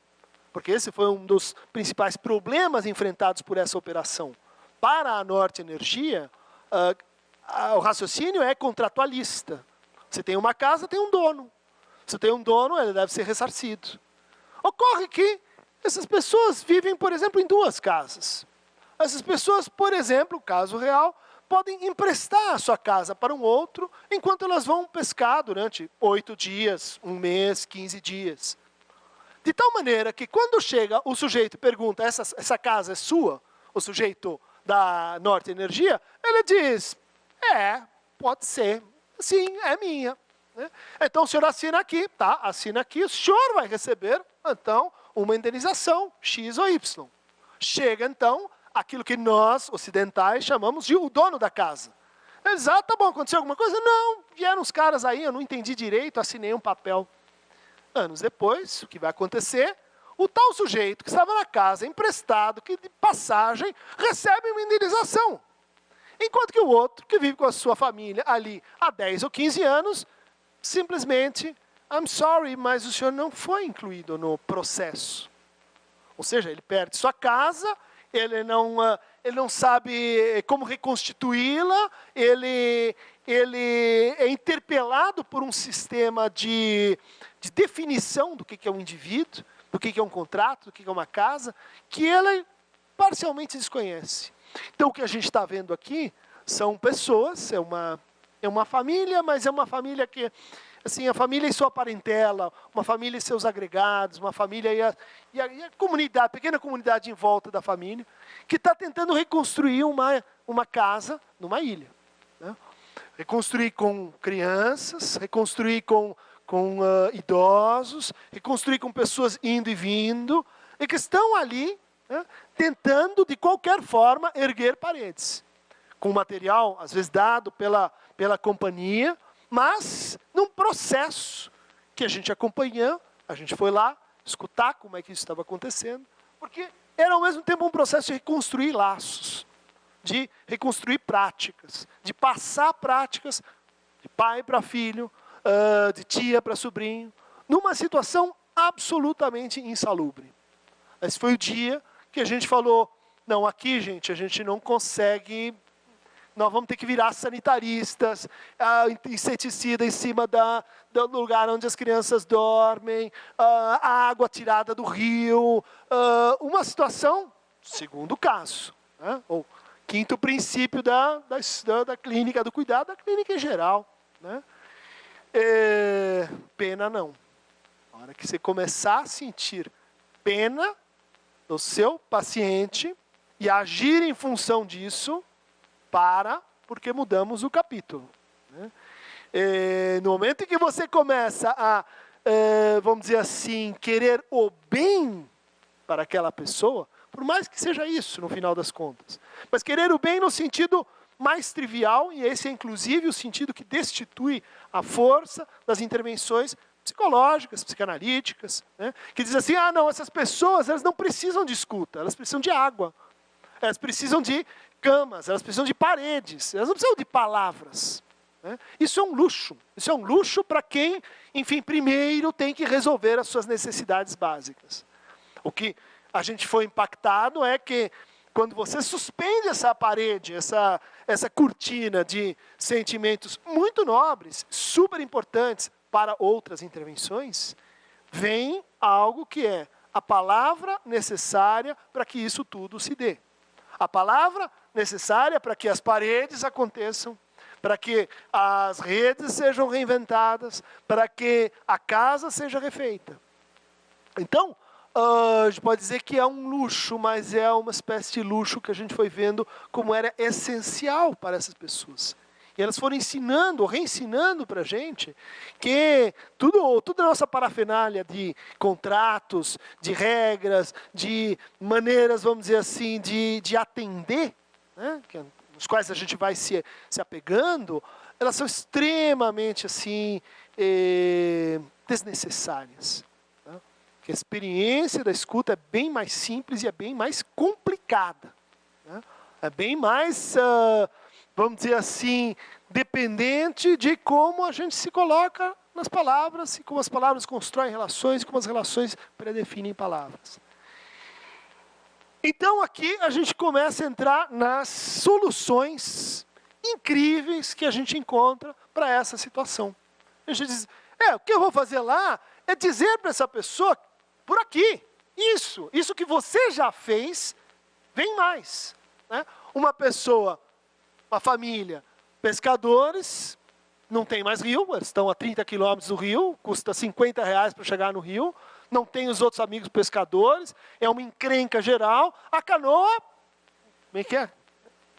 porque esse foi um dos principais problemas enfrentados por essa operação. Para a Norte Energia, o raciocínio é contratualista. Você tem uma casa, tem um dono. Se tem um dono, ele deve ser ressarcido. Ocorre que essas pessoas vivem, por exemplo, em 2 casas. Essas pessoas, por exemplo, caso real, podem emprestar a sua casa para um outro, enquanto elas vão pescar durante 8 dias, 1 mês, 15 dias. De tal maneira que quando chega o sujeito e pergunta, essa casa é sua? O sujeito da Norte Energia, ele diz, pode ser. Sim, é minha. Então o senhor assina aqui, tá? Assina aqui, o senhor vai receber, então, uma indenização, X ou Y. Chega, então, aquilo que nós, ocidentais, chamamos de o dono da casa. Ele diz, tá bom, aconteceu alguma coisa? Não, vieram os caras aí, eu não entendi direito, assinei um papel. Anos depois, o que vai acontecer? O tal sujeito que estava na casa, emprestado, que de passagem, recebe uma indenização. Enquanto que o outro, que vive com a sua família ali há 10 ou 15 anos, simplesmente, I'm sorry, mas o senhor não foi incluído no processo. Ou seja, ele perde sua casa, ele não sabe como reconstituí-la, ele é interpelado por um sistema de definição do que é um indivíduo, do que é um contrato, do que é uma casa, que ele parcialmente desconhece. Então, o que a gente está vendo aqui são pessoas, é uma família, mas é uma família que, assim, a família e sua parentela, uma família e seus agregados, uma família e a comunidade, a pequena comunidade em volta da família, que está tentando reconstruir uma casa numa ilha. Né? Reconstruir com crianças, reconstruir com idosos, reconstruir com pessoas indo e vindo, e que estão ali, né, tentando, de qualquer forma, erguer paredes. Com material, às vezes, dado pela companhia, mas num processo que a gente acompanhou, a gente foi lá escutar como é que isso estava acontecendo, porque era ao mesmo tempo um processo de reconstruir laços, de reconstruir práticas, de passar práticas de pai para filho, de tia para sobrinho, numa situação absolutamente insalubre. Esse foi o dia que a gente falou, não, aqui, gente, a gente não consegue, nós vamos ter que virar sanitaristas, inseticida em cima do lugar onde as crianças dormem, a água tirada do rio, uma situação, segundo caso, né? Ou quinto princípio da clínica do cuidado, da clínica em geral. Né? Pena não. Na hora que você começar a sentir pena do seu paciente e agir em função disso, porque mudamos o capítulo. Né? No momento em que você começa a, vamos dizer assim, querer o bem para aquela pessoa, por mais que seja isso no final das contas, mas querer o bem no sentido mais trivial, e esse é inclusive o sentido que destitui a força das intervenções psicológicas, psicanalíticas, né? Que diz assim, não, essas pessoas, elas não precisam de escuta, elas precisam de água, elas precisam de camas, elas precisam de paredes, elas não precisam de palavras. Né? Isso é um luxo para quem, enfim, primeiro tem que resolver as suas necessidades básicas. O que a gente foi impactado é que quando você suspende essa parede, essa cortina de sentimentos muito nobres, super importantes para outras intervenções, vem algo que é a palavra necessária para que isso tudo se dê. A palavra necessária para que as paredes aconteçam, para que as redes sejam reinventadas, para que a casa seja refeita. Então, a gente pode dizer que é um luxo, mas é uma espécie de luxo que a gente foi vendo como era essencial para essas pessoas. E elas foram ensinando, reensinando para a gente que toda a nossa parafernália de contratos, de regras, de maneiras, vamos dizer assim, de atender, né, nos quais a gente vai se apegando, elas são extremamente assim, desnecessárias. Né? Que a experiência da escuta é bem mais simples e é bem mais complicada. Né? É bem mais, vamos dizer assim, dependente de como a gente se coloca nas palavras, e como as palavras constroem relações, e como as relações predefinem palavras. Então aqui a gente começa a entrar nas soluções incríveis que a gente encontra para essa situação. A gente diz, o que eu vou fazer lá é dizer para essa pessoa, por aqui, isso que você já fez, vem mais. Né? Uma pessoa, uma família, pescadores, não tem mais rio, eles estão a 30 quilômetros do rio, custa R$50 para chegar no rio, não tem os outros amigos pescadores, é uma encrenca geral, a canoa, como é que é?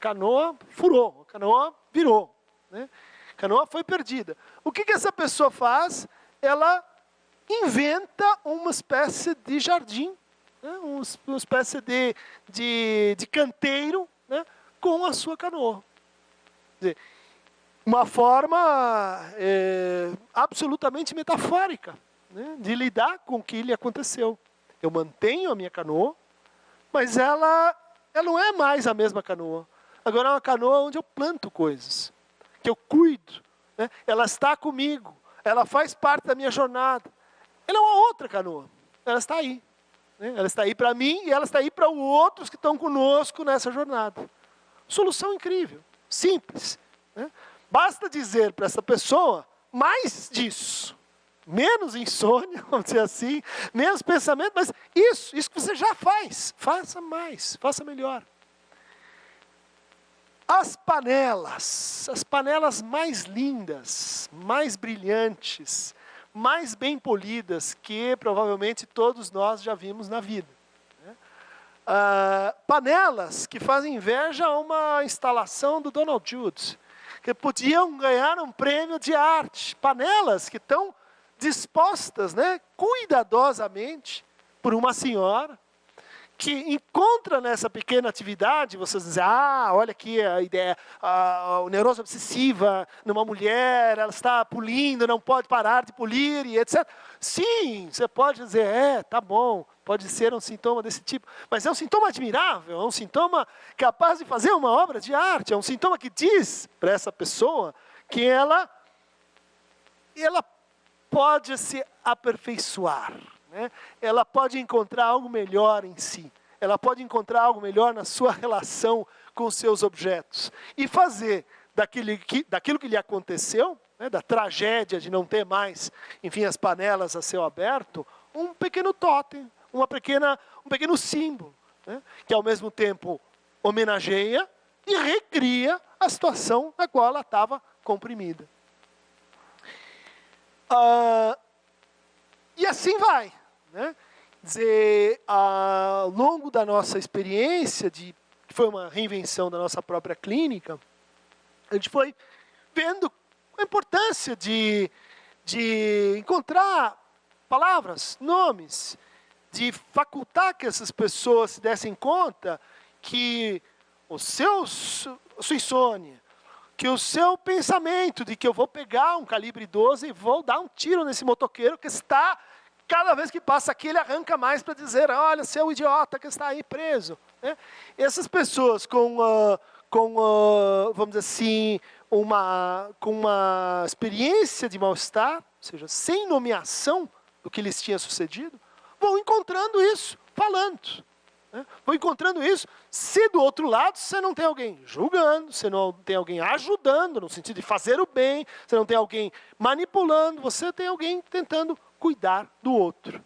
Canoa furou, a canoa virou, né? A canoa foi perdida. O que essa pessoa faz? Ela inventa uma espécie de jardim, né? Uma espécie de canteiro, né? Com a sua canoa. Quer dizer, uma forma absolutamente metafórica, né, de lidar com o que lhe aconteceu. Eu mantenho a minha canoa, mas ela não é mais a mesma canoa. Agora é uma canoa onde eu planto coisas, que eu cuido. Né? Ela está comigo, ela faz parte da minha jornada. Ela é uma outra canoa, ela está aí. Né? Ela está aí para mim e ela está aí para os outros que estão conosco nessa jornada. Solução incrível, simples. Né? Basta dizer para essa pessoa mais disso. Menos insônia, vamos dizer assim, menos pensamento, mas isso que você já faz, faça mais, faça melhor. As panelas mais lindas, mais brilhantes, mais bem polidas, que provavelmente todos nós já vimos na vida. Né? Panelas que fazem inveja a uma instalação do Donald Judd, que podiam ganhar um prêmio de arte. Panelas que estão dispostas, né, cuidadosamente, por uma senhora, que encontra nessa pequena atividade, vocês dizem, olha aqui a ideia, a neurose obsessiva numa mulher, ela está polindo, não pode parar de polir, e etc. Sim, você pode dizer, tá bom, pode ser um sintoma desse tipo, mas é um sintoma admirável, é um sintoma capaz de fazer uma obra de arte, é um sintoma que diz para essa pessoa que ela pode se aperfeiçoar, né? Ela pode encontrar algo melhor em si, ela pode encontrar algo melhor na sua relação com os seus objetos, e fazer daquilo que lhe aconteceu, né, da tragédia de não ter mais, enfim, as panelas a céu aberto, um pequeno totem, um pequeno símbolo, né, que ao mesmo tempo homenageia e recria a situação na qual ela estava comprimida. E assim vai. Né? Dizer, ao longo da nossa experiência, que foi uma reinvenção da nossa própria clínica, a gente foi vendo a importância de encontrar palavras, nomes, de facultar que essas pessoas se dessem conta que a sua insônia, que o seu pensamento de que eu vou pegar um calibre 12 e vou dar um tiro nesse motoqueiro que está, cada vez que passa aqui, ele arranca mais para dizer, olha, seu idiota que está aí preso. Né? Essas pessoas vamos dizer assim, com uma experiência de mal-estar, ou seja, sem nomeação do que lhes tinha sucedido, vão encontrando isso, falando. né? Vou encontrando isso. Se do outro lado você não tem alguém julgando, você não tem alguém ajudando, no sentido de fazer o bem, você não tem alguém manipulando, você tem alguém tentando cuidar do outro.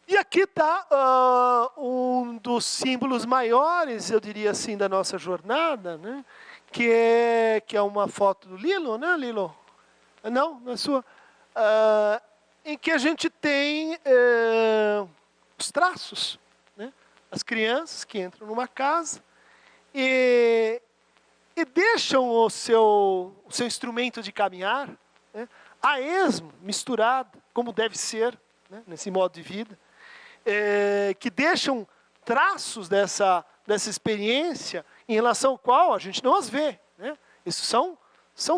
E aqui está um dos símbolos maiores, eu diria assim, da nossa jornada, né? que é uma foto do Lilo, né, Lilo? Não, não é sua? Em que a gente tem os traços, né? As crianças que entram numa casa e deixam o seu instrumento de caminhar, né, a esmo, misturado, como deve ser, né, nesse modo de vida, que deixam traços dessa experiência em relação ao qual a gente não as vê, né? Isso são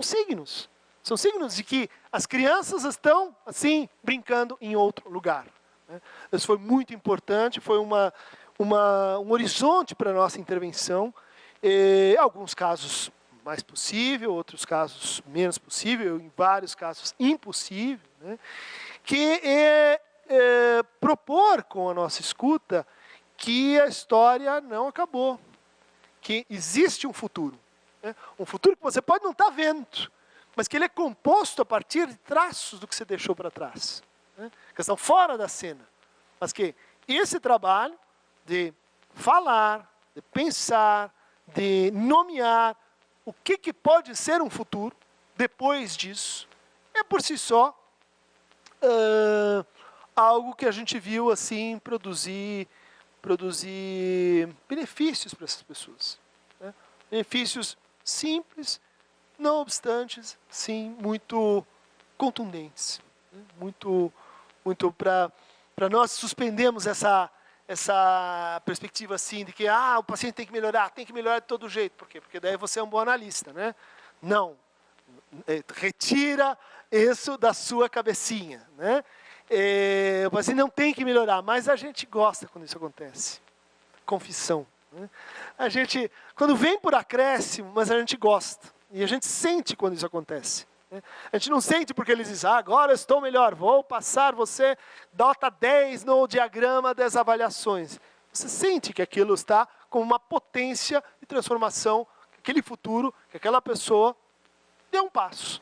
signos. São signos de que as crianças estão, assim, brincando em outro lugar, né? Isso foi muito importante, foi um horizonte para a nossa intervenção. Alguns casos mais possível, outros casos menos possível, em vários casos impossível, né? Que propor com a nossa escuta que a história não acabou, que existe um futuro, né? Um futuro que você pode não estar vendo, mas que ele é composto a partir de traços do que você deixou para trás, né? Que estão fora da cena, mas que esse trabalho de falar, de pensar, de nomear o que pode ser um futuro depois disso, é por si só algo que a gente viu assim produzir benefícios para essas pessoas, né? Benefícios simples, não obstante, sim, muito contundentes, né? Muito para nós suspendemos essa perspectiva assim de que o paciente tem que melhorar de todo jeito. Por quê? Porque daí você é um bom analista, né? Não, retira isso da sua cabecinha, né? O paciente não tem que melhorar, mas a gente gosta quando isso acontece. Confissão, né? A gente, quando vem por acréscimo, mas a gente gosta. E a gente sente quando isso acontece, né? A gente não sente porque eles dizem, agora eu estou melhor, vou passar você, nota 10 no diagrama das avaliações. Você sente que aquilo está com uma potência de transformação, aquele futuro, que aquela pessoa deu um passo.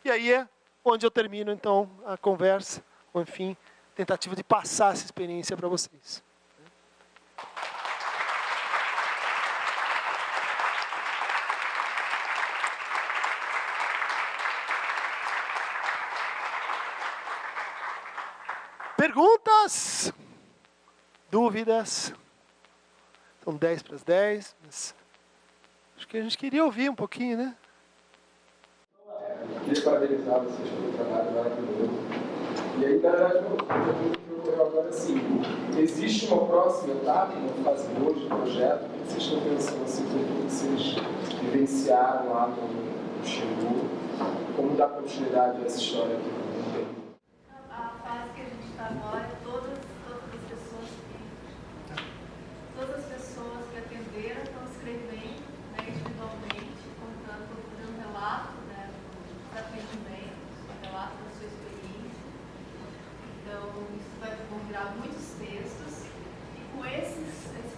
E aí é onde eu termino, então, a conversa, ou enfim, tentativa de passar essa experiência para vocês. Perguntas? Dúvidas? São 10 para as 10, mas acho que a gente queria ouvir um pouquinho, né? Queria parabenizar vocês pelo trabalho maravilhoso. E aí, na verdade, o que ocorreu agora é assim, existe uma próxima etapa, uma fase 2 do projeto, o que vocês estão pensando assim, tudo que vocês vivenciaram lá no Xingu, como dar continuidade a essa história aqui? A fase que a gente está agora, todas as pessoas que atenderam estão escrevendo, né, individualmente, contando, fazendo um relato, né, dos atendimentos, um relato da sua experiência. Então, isso vão virar muitos textos, e com esse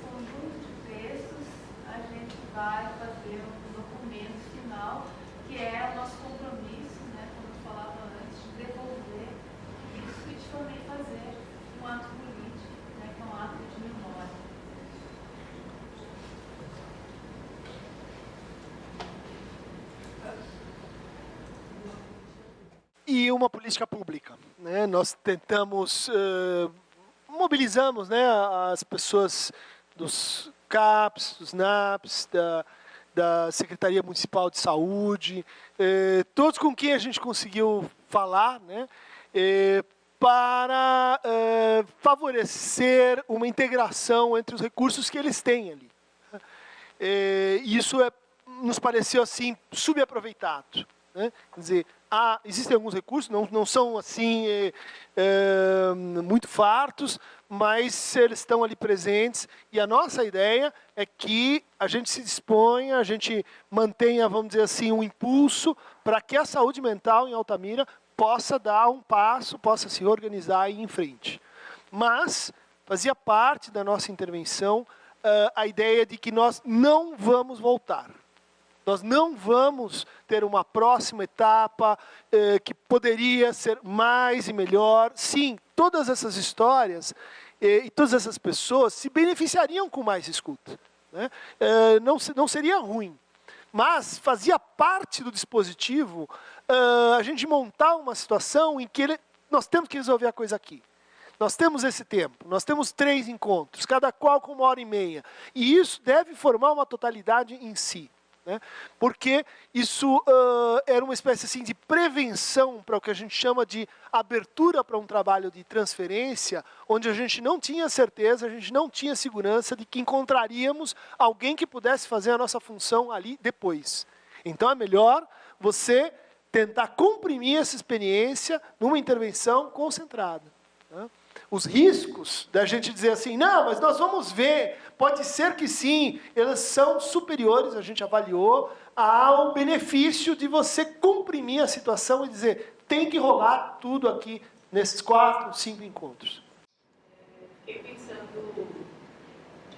conjunto de textos, a gente vai fazer um documento final, que é o nosso compromisso, né, como eu falava antes, de devolver isso e de também fazer um ato político, né, que é um ato de memória. E uma política pública, né? Nós tentamos, mobilizamos, né, as pessoas dos CAPs, dos NAPs, da Secretaria Municipal de Saúde, todos com quem a gente conseguiu falar, né, para favorecer uma integração entre os recursos que eles têm ali. Isso nos pareceu assim subaproveitado, né? Quer dizer, existem alguns recursos, não são assim muito fartos, mas eles estão ali presentes, e a nossa ideia é que a gente se disponha, a gente mantenha, vamos dizer assim, um impulso para que a saúde mental em Altamira possa dar um passo, possa se organizar e ir em frente. Mas fazia parte da nossa intervenção a ideia de que nós não vamos voltar. Nós não vamos ter uma próxima etapa que poderia ser mais e melhor. Sim, todas essas histórias e todas essas pessoas se beneficiariam com mais escuta, né? Não seria ruim. Mas fazia parte do dispositivo a gente montar uma situação em que nós temos que resolver a coisa aqui. Nós temos esse tempo, nós temos 3 encontros, cada qual com 1h30. E isso deve formar uma totalidade em si, né? Porque isso era uma espécie assim, de prevenção para o que a gente chama de abertura para um trabalho de transferência, onde a gente não tinha certeza, a gente não tinha segurança de que encontraríamos alguém que pudesse fazer a nossa função ali depois. Então é melhor você tentar comprimir essa experiência numa intervenção concentrada, né? Os riscos da gente dizer assim, não, mas nós vamos ver, pode ser que sim, elas são superiores, a gente avaliou, ao benefício de você comprimir a situação e dizer, tem que rolar tudo aqui nesses 4, 5 encontros. Fiquei pensando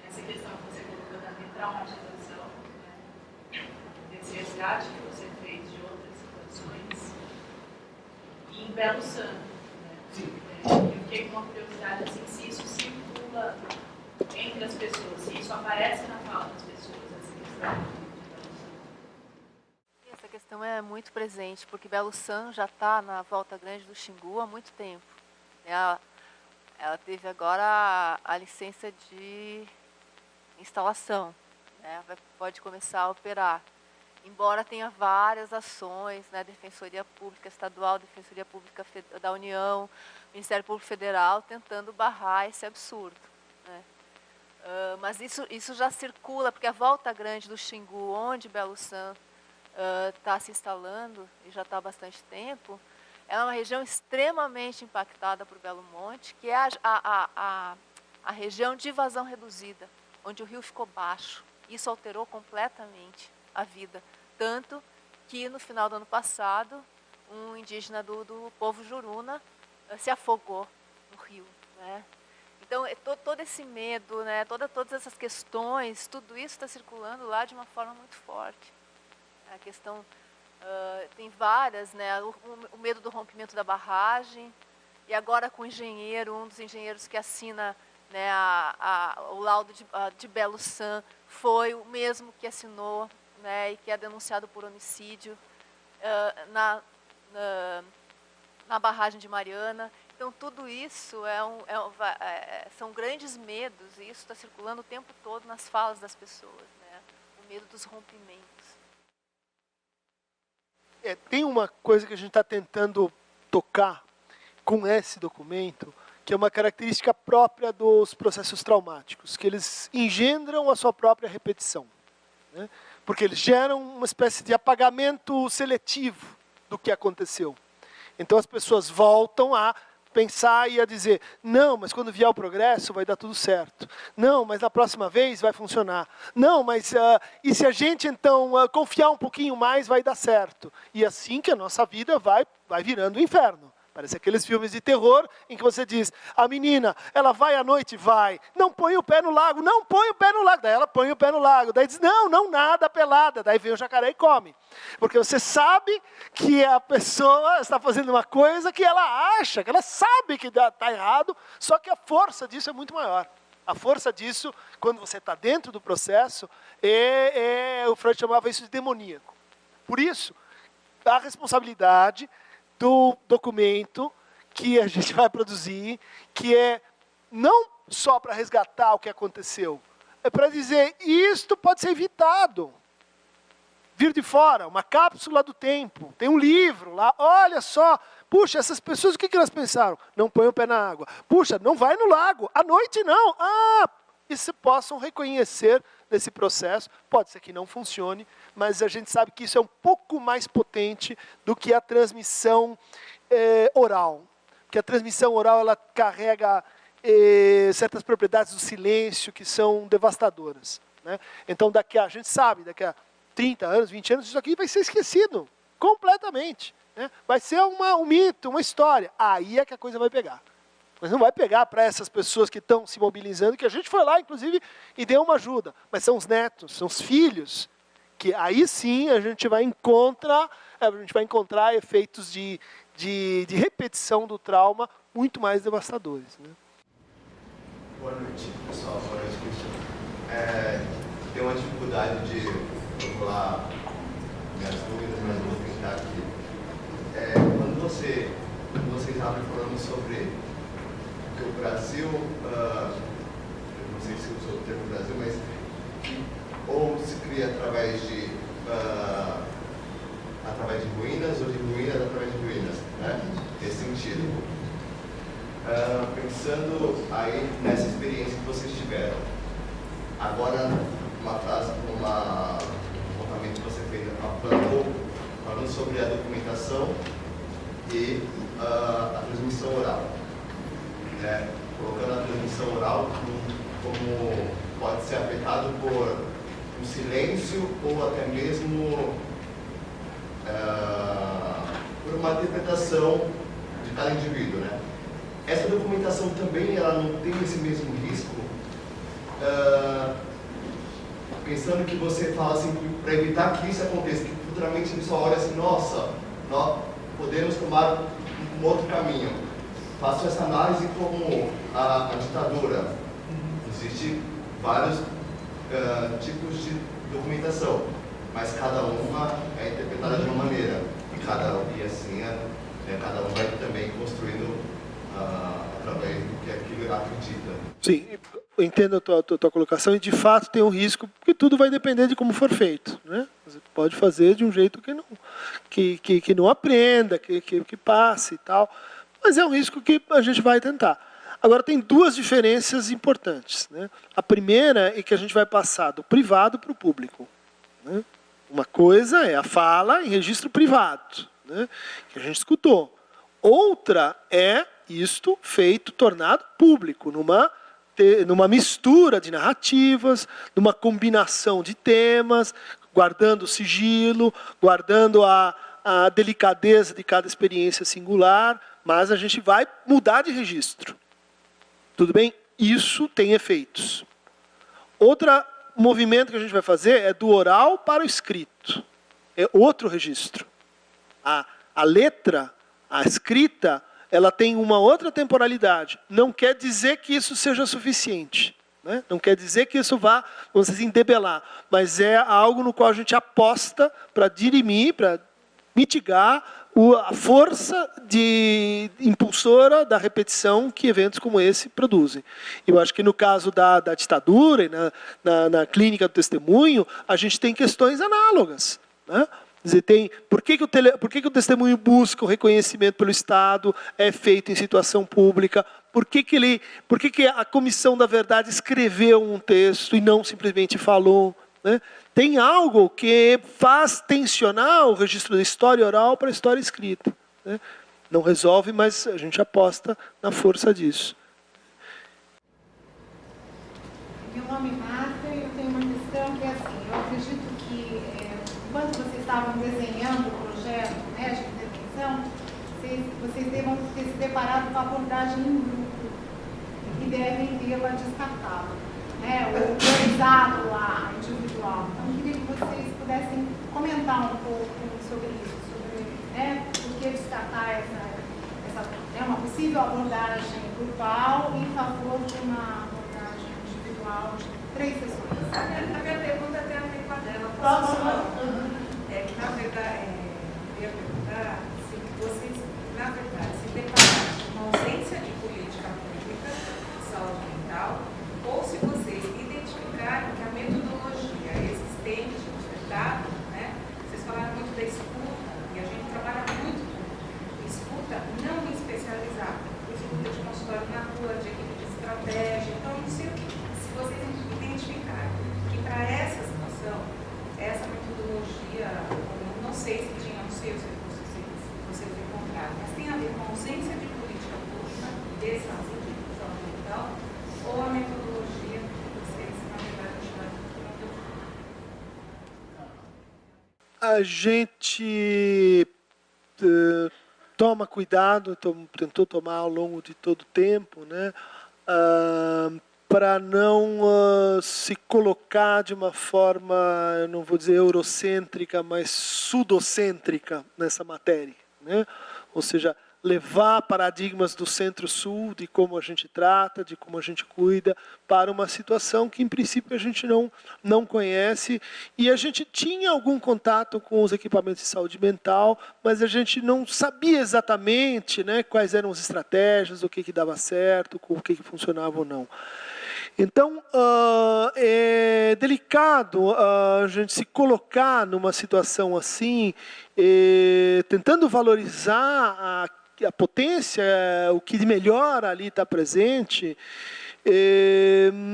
nessa questão que você colocou da retraumatização, né? Desse resgate que você fez de outras situações, e em Belo Santo, né? Sim. Eu fiquei com uma curiosidade assim, se isso circula entre as pessoas, se isso aparece na fala das pessoas, essa questão. Essa questão é muito presente, porque Belo Santo já está na Volta Grande do Xingu há muito tempo. Ela teve agora a licença de instalação, né? Pode começar a operar. Embora tenha várias ações, né? Defensoria Pública Estadual, Defensoria Pública da União, Ministério Público Federal, tentando barrar esse absurdo, né? Mas isso já circula, porque a Volta Grande do Xingu, onde Belo Santo está se instalando, e já está há bastante tempo, é uma região extremamente impactada por Belo Monte, que é a região de vazão reduzida, onde o rio ficou baixo. Isso alterou completamente a vida. Tanto que no final do ano passado, um indígena do povo Juruna se afogou no rio, né? Então, todo esse medo, né? Todas essas questões, tudo isso está circulando lá de uma forma muito forte. A questão, tem várias, né? O medo do rompimento da barragem, e agora com o engenheiro, um dos engenheiros que assina, né, o laudo de Belo Santo foi o mesmo que assinou, né, e que é denunciado por homicídio na barragem de Mariana. Então, tudo isso são grandes medos, e isso está circulando o tempo todo nas falas das pessoas, né? O medo dos rompimentos. Tem uma coisa que a gente está tentando tocar com esse documento, que é uma característica própria dos processos traumáticos, que eles engendram a sua própria repetição, né? Porque eles geram uma espécie de apagamento seletivo do que aconteceu. Então as pessoas voltam a pensar e a dizer, não, mas quando vier o progresso vai dar tudo certo. Não, mas na próxima vez vai funcionar. Não, mas e se a gente então confiar um pouquinho mais vai dar certo. E assim que a nossa vida vai virando um inferno. Parece aqueles filmes de terror em que você diz, a menina, ela vai à noite? Vai. Não põe o pé no lago, não põe o pé no lago. Daí ela põe o pé no lago. Daí diz, não nada, pelada. Daí vem o jacaré e come. Porque você sabe que a pessoa está fazendo uma coisa que ela acha, que ela sabe que está errado, só que a força disso é muito maior. A força disso, quando você está dentro do processo, o Freud chamava isso de demoníaco. Por isso, a responsabilidade do documento que a gente vai produzir, que é não só para resgatar o que aconteceu, é para dizer, isto pode ser evitado. Vir de fora, uma cápsula do tempo, tem um livro lá, olha só, puxa, essas pessoas, o que elas pensaram? Não põe o pé na água. Puxa, não vai no lago, à noite não. E se possam reconhecer desse processo, pode ser que não funcione, mas a gente sabe que isso é um pouco mais potente do que a transmissão oral. Porque a transmissão oral, ela carrega certas propriedades do silêncio que são devastadoras, né? Então, a gente sabe, daqui a 30 anos, 20 anos, isso aqui vai ser esquecido completamente, né? Vai ser um mito, uma história. Aí é que a coisa vai pegar. Mas não vai pegar para essas pessoas que estão se mobilizando, que a gente foi lá, inclusive, e deu uma ajuda. Mas são os netos, são os filhos, que aí sim a gente vai encontrar efeitos de repetição do trauma muito mais devastadores, né? Boa noite, pessoal. Boa noite, Cristian. Tenho uma dificuldade de formular minhas dúvidas, mas eu vou tentar aqui. Quando vocês estavam falando sobre que o Brasil, eu não sei se usou o termo Brasil, mas ou se cria através de ruínas ou de ruínas através de ruínas, né? Nesse sentido. Pensando aí nessa experiência que vocês tiveram, agora uma frase, um comportamento que você fez, falando sobre a documentação e a transmissão oral, né? Colocando a transmissão oral como pode ser afetado por um silêncio ou até mesmo por uma interpretação de cada indivíduo, né? Essa documentação também ela não tem esse mesmo risco, pensando que você fala assim, para evitar que isso aconteça, que futuramente ele só olha assim, nossa, nós podemos tomar um outro caminho. Faço essa análise como a ditadura. Existem vários tipos de documentação, mas cada uma é interpretada de uma maneira. E assim, cada um vai também construindo através do que aquilo acredita. Sim, eu entendo a tua colocação e de fato tem um risco, porque tudo vai depender de como for feito, né? Você pode fazer de um jeito que não aprenda, que passe e tal, mas é um risco que a gente vai tentar. Agora tem duas diferenças importantes, né? A primeira é que a gente vai passar do privado para o público, né? Uma coisa é a fala em registro privado, né? Que a gente escutou. Outra é isto tornado público, numa mistura de narrativas, numa combinação de temas, guardando o sigilo, guardando a delicadeza de cada experiência singular, mas a gente vai mudar de registro. Tudo bem? Isso tem efeitos. Outro movimento que a gente vai fazer é do oral para o escrito. É outro registro. A letra, a escrita, ela tem uma outra temporalidade. Não quer dizer que isso seja suficiente, né? Não quer dizer que isso vá, vamos dizer, endebelar. Mas é algo no qual a gente aposta para dirimir, para mitigar a força impulsora da repetição que eventos como esse produzem. Eu acho que no caso da ditadura e na clínica do testemunho, a gente tem questões análogas, né? Quer dizer, por que o testemunho busca o reconhecimento pelo Estado, é feito em situação pública? Por que a Comissão da Verdade escreveu um texto e não simplesmente falou, né? Tem algo que faz tensionar o registro da história oral para a história escrita, né? Não resolve, mas a gente aposta na força disso. Meu nome é Marta e eu tenho uma questão que é assim, eu acredito que quando vocês estavam desenhando o projeto, né, de intervenção, vocês devam ter se deparado com a abordagem em grupo e devem tê-la descartado, né, ou priorizado lá, individual. Então, eu queria que vocês pudessem comentar um pouco sobre isso, sobre, né, por que descartar uma possível abordagem grupal em favor de uma abordagem individual de 3 sessões. A minha pergunta tem a ver com a dela. Que na verdade, eu ia perguntar se vocês, na verdade, se depararam com uma ausência de política pública de saúde mental, ou se vocês identificaram que a metodologia existente, ofertada, né? Vocês falaram muito da escuta, e a gente trabalha muito com escuta não especializada, escuta de consultório na rua, de equipe de estratégia. Então, se vocês identificaram que para essa situação, essa metodologia, não sei se tinha, não sei se vocês encontraram, mas tem a ver com a ausência de política pública dessa instituição mental, ou a metodologia que vocês, na verdade, A gente toma cuidado, tentou tomar ao longo de todo o tempo, né, para não se colocar de uma forma, eu não vou dizer eurocêntrica, mas sudocêntrica nessa matéria, né? Ou seja, levar paradigmas do Centro-Sul, de como a gente trata, de como a gente cuida, para uma situação que, em princípio, a gente não conhece. E a gente tinha algum contato com os equipamentos de saúde mental, mas a gente não sabia exatamente, né, quais eram as estratégias, o que dava certo, o que funcionava ou não. Então, é delicado a gente se colocar numa situação assim, tentando valorizar a potência, o que de melhor ali está presente,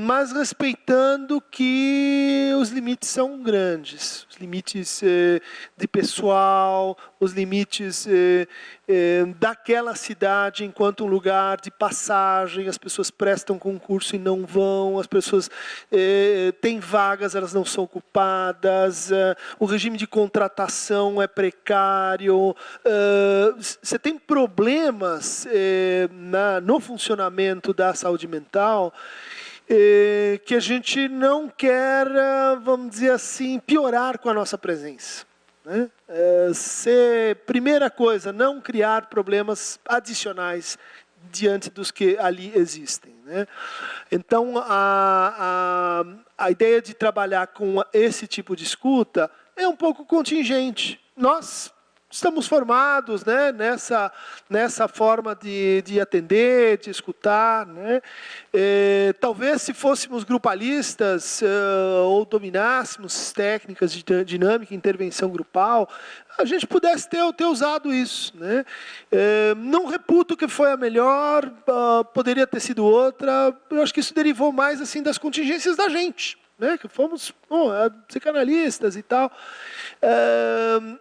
mas respeitando que os limites são grandes, os limites de pessoal, os limites daquela cidade enquanto um lugar de passagem, as pessoas prestam concurso e não vão, as pessoas têm vagas, elas não são ocupadas, o regime de contratação é precário, você tem problemas no funcionamento da saúde mental que a gente não quer, vamos dizer assim, piorar com a nossa presença. Né? Primeira coisa, não criar problemas adicionais diante dos que ali existem. Né? Então, a ideia de trabalhar com esse tipo de escuta é um pouco contingente. Nós estamos formados, né, nessa forma de atender, de escutar. Né? Talvez se fôssemos grupalistas ou dominássemos técnicas de dinâmica e intervenção grupal, a gente pudesse ter usado isso. Né? Não reputo que foi a melhor, poderia ter sido outra. Eu acho que isso derivou mais assim, das contingências da gente. Né, que fomos psicanalistas e tal.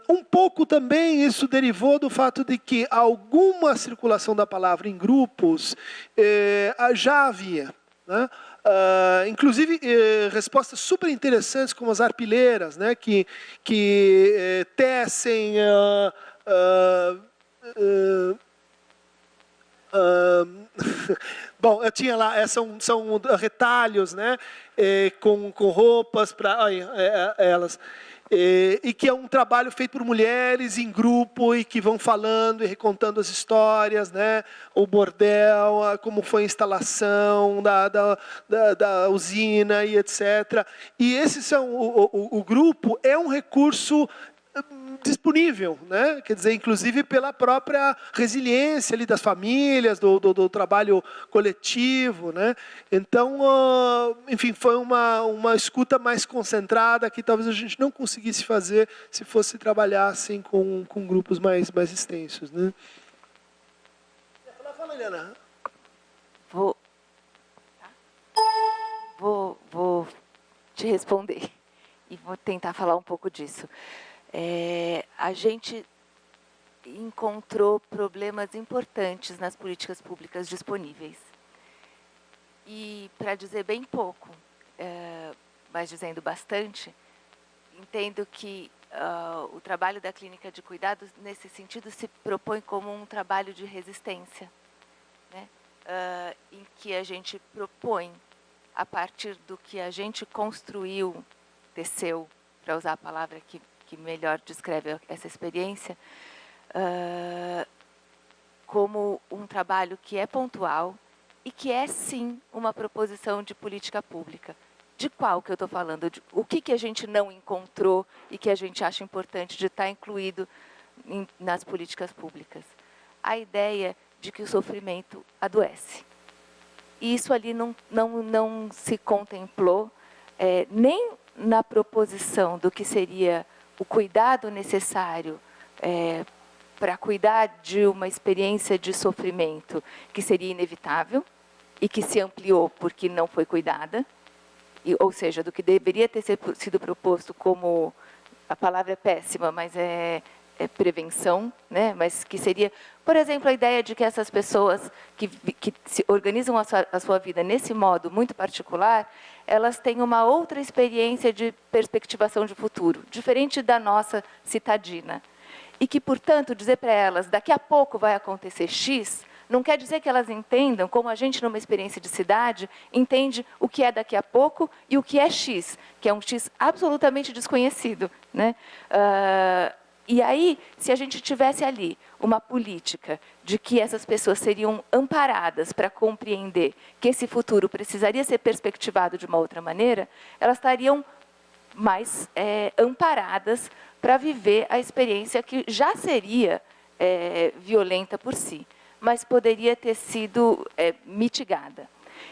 Um pouco também isso derivou do fato de que alguma circulação da palavra em grupos já havia. Né? Inclusive, respostas super interessantes, como as arpileiras, né, que tecem... Bom, eu tinha lá, são retalhos, né, com roupas para elas, e que é um trabalho feito por mulheres em grupo e que vão falando e recontando as histórias, né, o bordel, como foi a instalação da usina e etc. E esses são o grupo é um recurso disponível, né? Quer dizer, inclusive pela própria resiliência ali das famílias, do trabalho coletivo, né? Então, enfim, foi uma escuta mais concentrada que talvez a gente não conseguisse fazer se fosse trabalhar assim com grupos mais extensos, né? Fala, Eliana. Vou te responder e vou tentar falar um pouco disso. A gente encontrou problemas importantes nas políticas públicas disponíveis. E, para dizer bem pouco, mas dizendo bastante, entendo que o trabalho da clínica de cuidados, nesse sentido, se propõe como um trabalho de resistência, né? Em que a gente propõe, a partir do que a gente construiu, teceu, para usar a palavra que melhor descreve essa experiência, como um trabalho que é pontual e que é, sim, uma proposição de política pública. De qual que eu estou falando? O que a gente não encontrou e que a gente acha importante de estar incluído nas políticas públicas? A ideia de que o sofrimento adoece. E isso ali não se contemplou nem na proposição do que seria o cuidado necessário para cuidar de uma experiência de sofrimento que seria inevitável e que se ampliou porque não foi cuidada, ou seja, do que deveria ter sido proposto como, a palavra é péssima, mas é prevenção, né? Mas que seria, por exemplo, a ideia de que essas pessoas que se organizam a sua vida nesse modo muito particular, elas têm uma outra experiência de perspectivação de futuro, diferente da nossa citadina. e que, portanto, dizer para elas, daqui a pouco vai acontecer X, não quer dizer que elas entendam, como a gente, numa experiência de cidade, entende o que é daqui a pouco e o que é X, que é um X absolutamente desconhecido, né? E aí, se a gente tivesse ali uma política de que essas pessoas seriam amparadas para compreender que esse futuro precisaria ser perspectivado de uma outra maneira, elas estariam mais amparadas para viver a experiência que já seria violenta por si, mas poderia ter sido mitigada.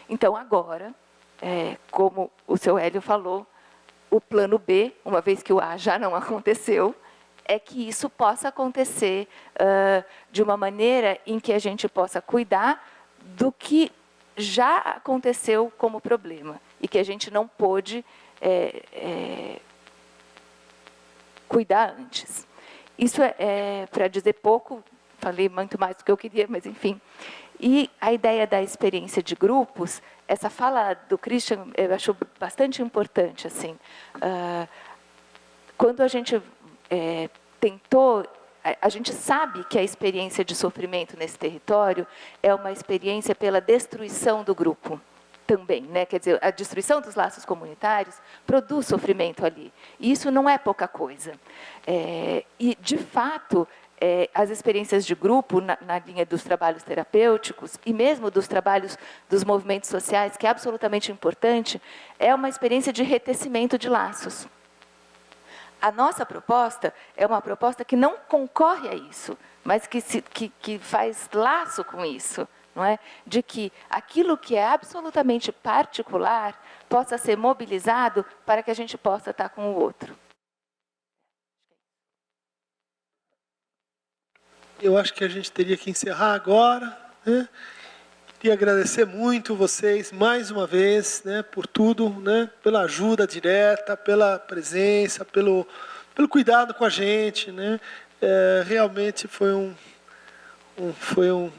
Então, agora, como o seu Hélio falou, o plano B, uma vez que o A já não aconteceu, é que isso possa acontecer de uma maneira em que a gente possa cuidar do que já aconteceu como problema e que a gente não pôde cuidar antes. Isso para dizer pouco, falei muito mais do que eu queria, mas enfim. E a ideia da experiência de grupos, essa fala do Christian, eu acho bastante importante. Assim, quando a gente tentou, a gente sabe que a experiência de sofrimento nesse território é uma experiência pela destruição do grupo também, né? Quer dizer, a destruição dos laços comunitários produz sofrimento ali. E isso não é pouca coisa. E, de fato, as experiências de grupo, na linha dos trabalhos terapêuticos, e mesmo dos trabalhos dos movimentos sociais, que é absolutamente importante, é uma experiência de retecimento de laços. A nossa proposta é uma proposta que não concorre a isso, mas que faz laço com isso. Não é? De que aquilo que é absolutamente particular possa ser mobilizado para que a gente possa estar com o outro. Eu acho que a gente teria que encerrar agora, né? Queria agradecer muito vocês mais uma vez, né, por tudo, né, pela ajuda direta, pela presença, pelo cuidado com a gente, né? Realmente foi um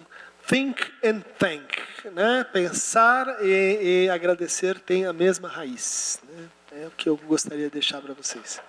think and thank, né? Pensar e agradecer tem a mesma raiz, né? É o que eu gostaria de deixar para vocês.